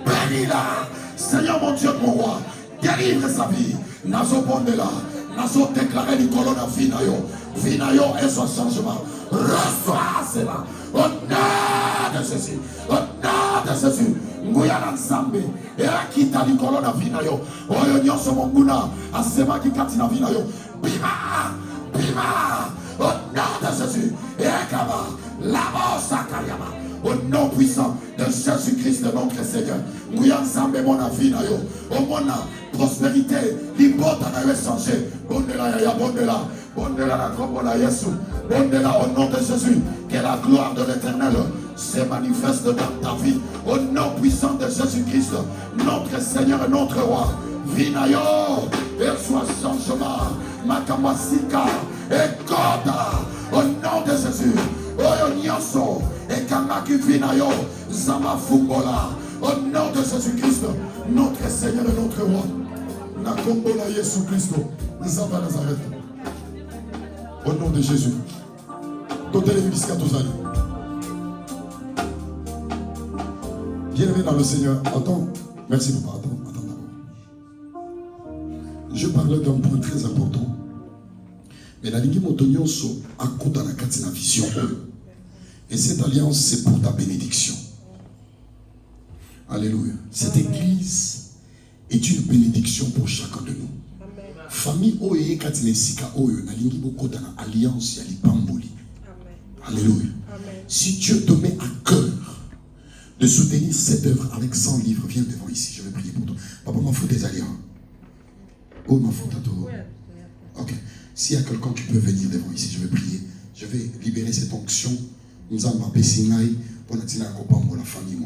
bénis-la. Seigneur, mon Dieu, mon roi, délivre sa vie. Nazo bondela, nazo déclarer du colonne à Finayo. Finayo et son changement. Reçois cela au nom de Jésus. Au nom de Jésus. Nguyana Nzambe, Erakita du colonne à Finayo. Oyo nyonso monguna, asema kikati na Finayo. Bima, bima. Au nom de Jésus, au nom puissant de Jésus-Christ, notre Seigneur. Nous ensemble mon avis, au mon prospérité, l'important a changé. Bondela, la combola Yesu. Bondela au nom de Jésus, que la gloire de l'Éternel se manifeste dans ta vie. Au nom puissant de Jésus-Christ, notre Seigneur et notre Roi. Vinayo, et soit changement, Makamasika, et Koda, au nom de Jésus, Oyo Nyoso, et Kamaki Vinayo, Zamafungola, au nom de Jésus-Christ, notre Seigneur et notre Roi, Nakombola Yesu Christ, Zamba Nazareth, au nom de Jésus, Côté les Miska Tozali. Bien-aimé dans le Seigneur, attends, merci papa, attends. Je parlais d'un point très important. Mais la ligne Motonyoso a côté la Katina vision. Et cette alliance, c'est pour ta bénédiction. Alléluia. Cette église est une bénédiction pour chacun de nous. Famille Oye Katina Sika Oye, la ligne Bokota na alliance Yali Pamboli. Alléluia. Si Dieu te met à cœur de soutenir cette œuvre avec 100 livres, viens devant ici, je vais prier pour toi. Papa m'a foutu des alliances. Oh, ma faute à toi. Ok. S'il y a quelqu'un qui peut venir devant ici, je vais prier. Je vais libérer cette onction. Nous allons m'appeler Sinaï pour la famille.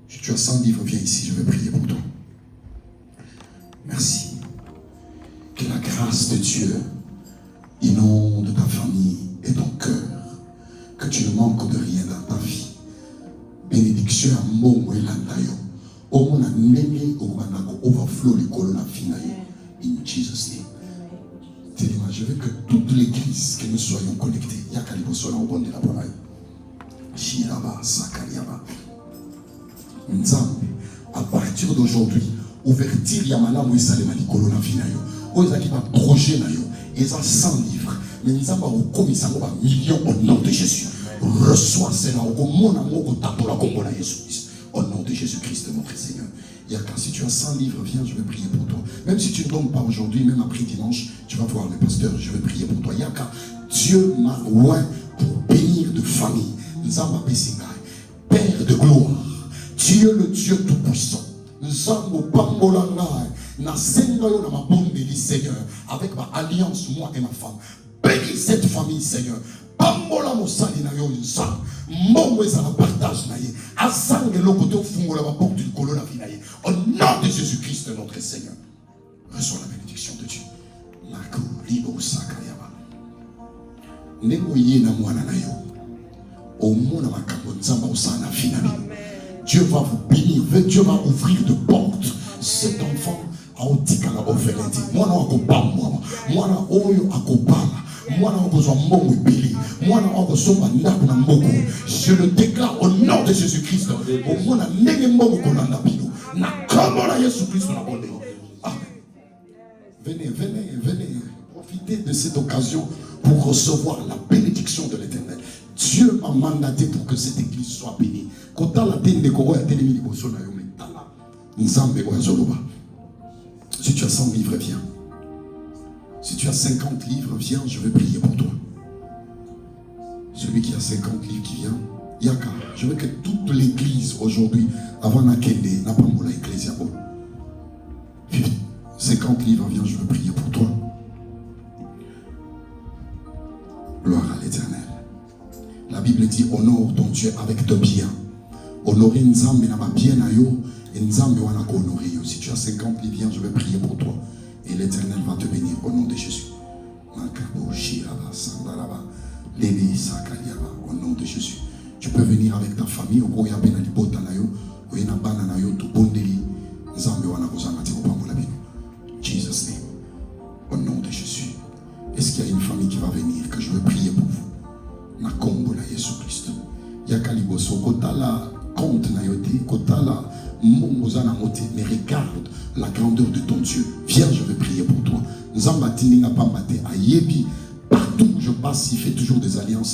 Si tu as 100 livres, viens ici, je vais prier pour toi. Merci. Que la grâce de Dieu inonde ta famille et ton cœur. Que tu ne manques de rien dans ta vie. Bénédiction à mon et l'andayo. Au moins, on overflow les colonnes à finayo. In Jesus' name. Je veux que toute l'église, que nous soyons connectés. Yakalibo sola au bon de la bonne. Shiraba, Sakariaba. Nzambe, à partir d'aujourd'hui, ouvertir Yamana Mouissalema li colonne à finayo. Oza qui va projet na yo. Ils ont 100 livres. Mais nous avons commis ça un million au nom de Jésus. Reçois cela au mon amour au tapo la combola Jésus-Christ. Au nom de Jésus-Christ, notre Seigneur. Yaka, si tu as 100 livres, viens, je vais prier pour toi. Même si tu ne tombes pas aujourd'hui, même après dimanche, tu vas voir le pasteur, je vais prier pour toi. Yaka, Dieu m'a oint pour bénir de famille. Nzamba Pessingai, Père de gloire, Dieu le Dieu tout-puissant. Nzambo Pambolangai, Nasengayo na ma bondeli, Seigneur, avec ma alliance, moi et ma femme. Bénis cette famille, Seigneur. Pambola mosali na yo nzambe. Mbongo ezala partage na ye. Azange lokoto fungola ba porte du colonne na ye. Au nom de Jésus-Christ, notre Seigneur. Reçois la bénédiction de Dieu. Nako libo sakayaba. Ndemo ye na mwana na yo. Au mona makambo nzamba osana finami. Dieu va vous bénir. Dieu va ouvrir de portes. Cet enfant a otika la ovelenti. Mwana akobamba mwana. Mwana oyo akobala. Je le déclare au nom de Jésus-Christ. Venez, profitez de cette occasion pour recevoir la bénédiction de l'Éternel. Dieu m'a mandaté pour que cette église soit bénie. Si tu as 100 livres, viens. Si tu as 50 livres, viens, je vais prier pour toi. Celui qui a 50 livres qui vient, Yaka, je veux que toute l'église aujourd'hui, avant Nakende, n'a pas moula ecclésia. 50 livres, viens, je veux prier pour toi. Gloire à l'Éternel. La Bible dit, honore ton Dieu avec de bien. Honorer Nzambe na bien ayo, Et Nzambe wana ko honorer yo. Si tu as 50 000, viens, je vais prier pour toi. Et l'Éternel va te bénir au nom de Jésus. Au nom de Jésus. Tu peux venir avec ta famille. Jesus name. Au nom de Jésus. Est-ce qu'il y a une famille qui va venir que je veux prier pour vous? Na kombo la Jésus Christ. Yakaliboso kotala compte na yote kotala mbongozana mote, mais regarde la grandeur de ton Dieu. Viens, je vais prier pour toi. Nzamba tininga pambate ayebi, partout où je passe, il fait toujours des alliances.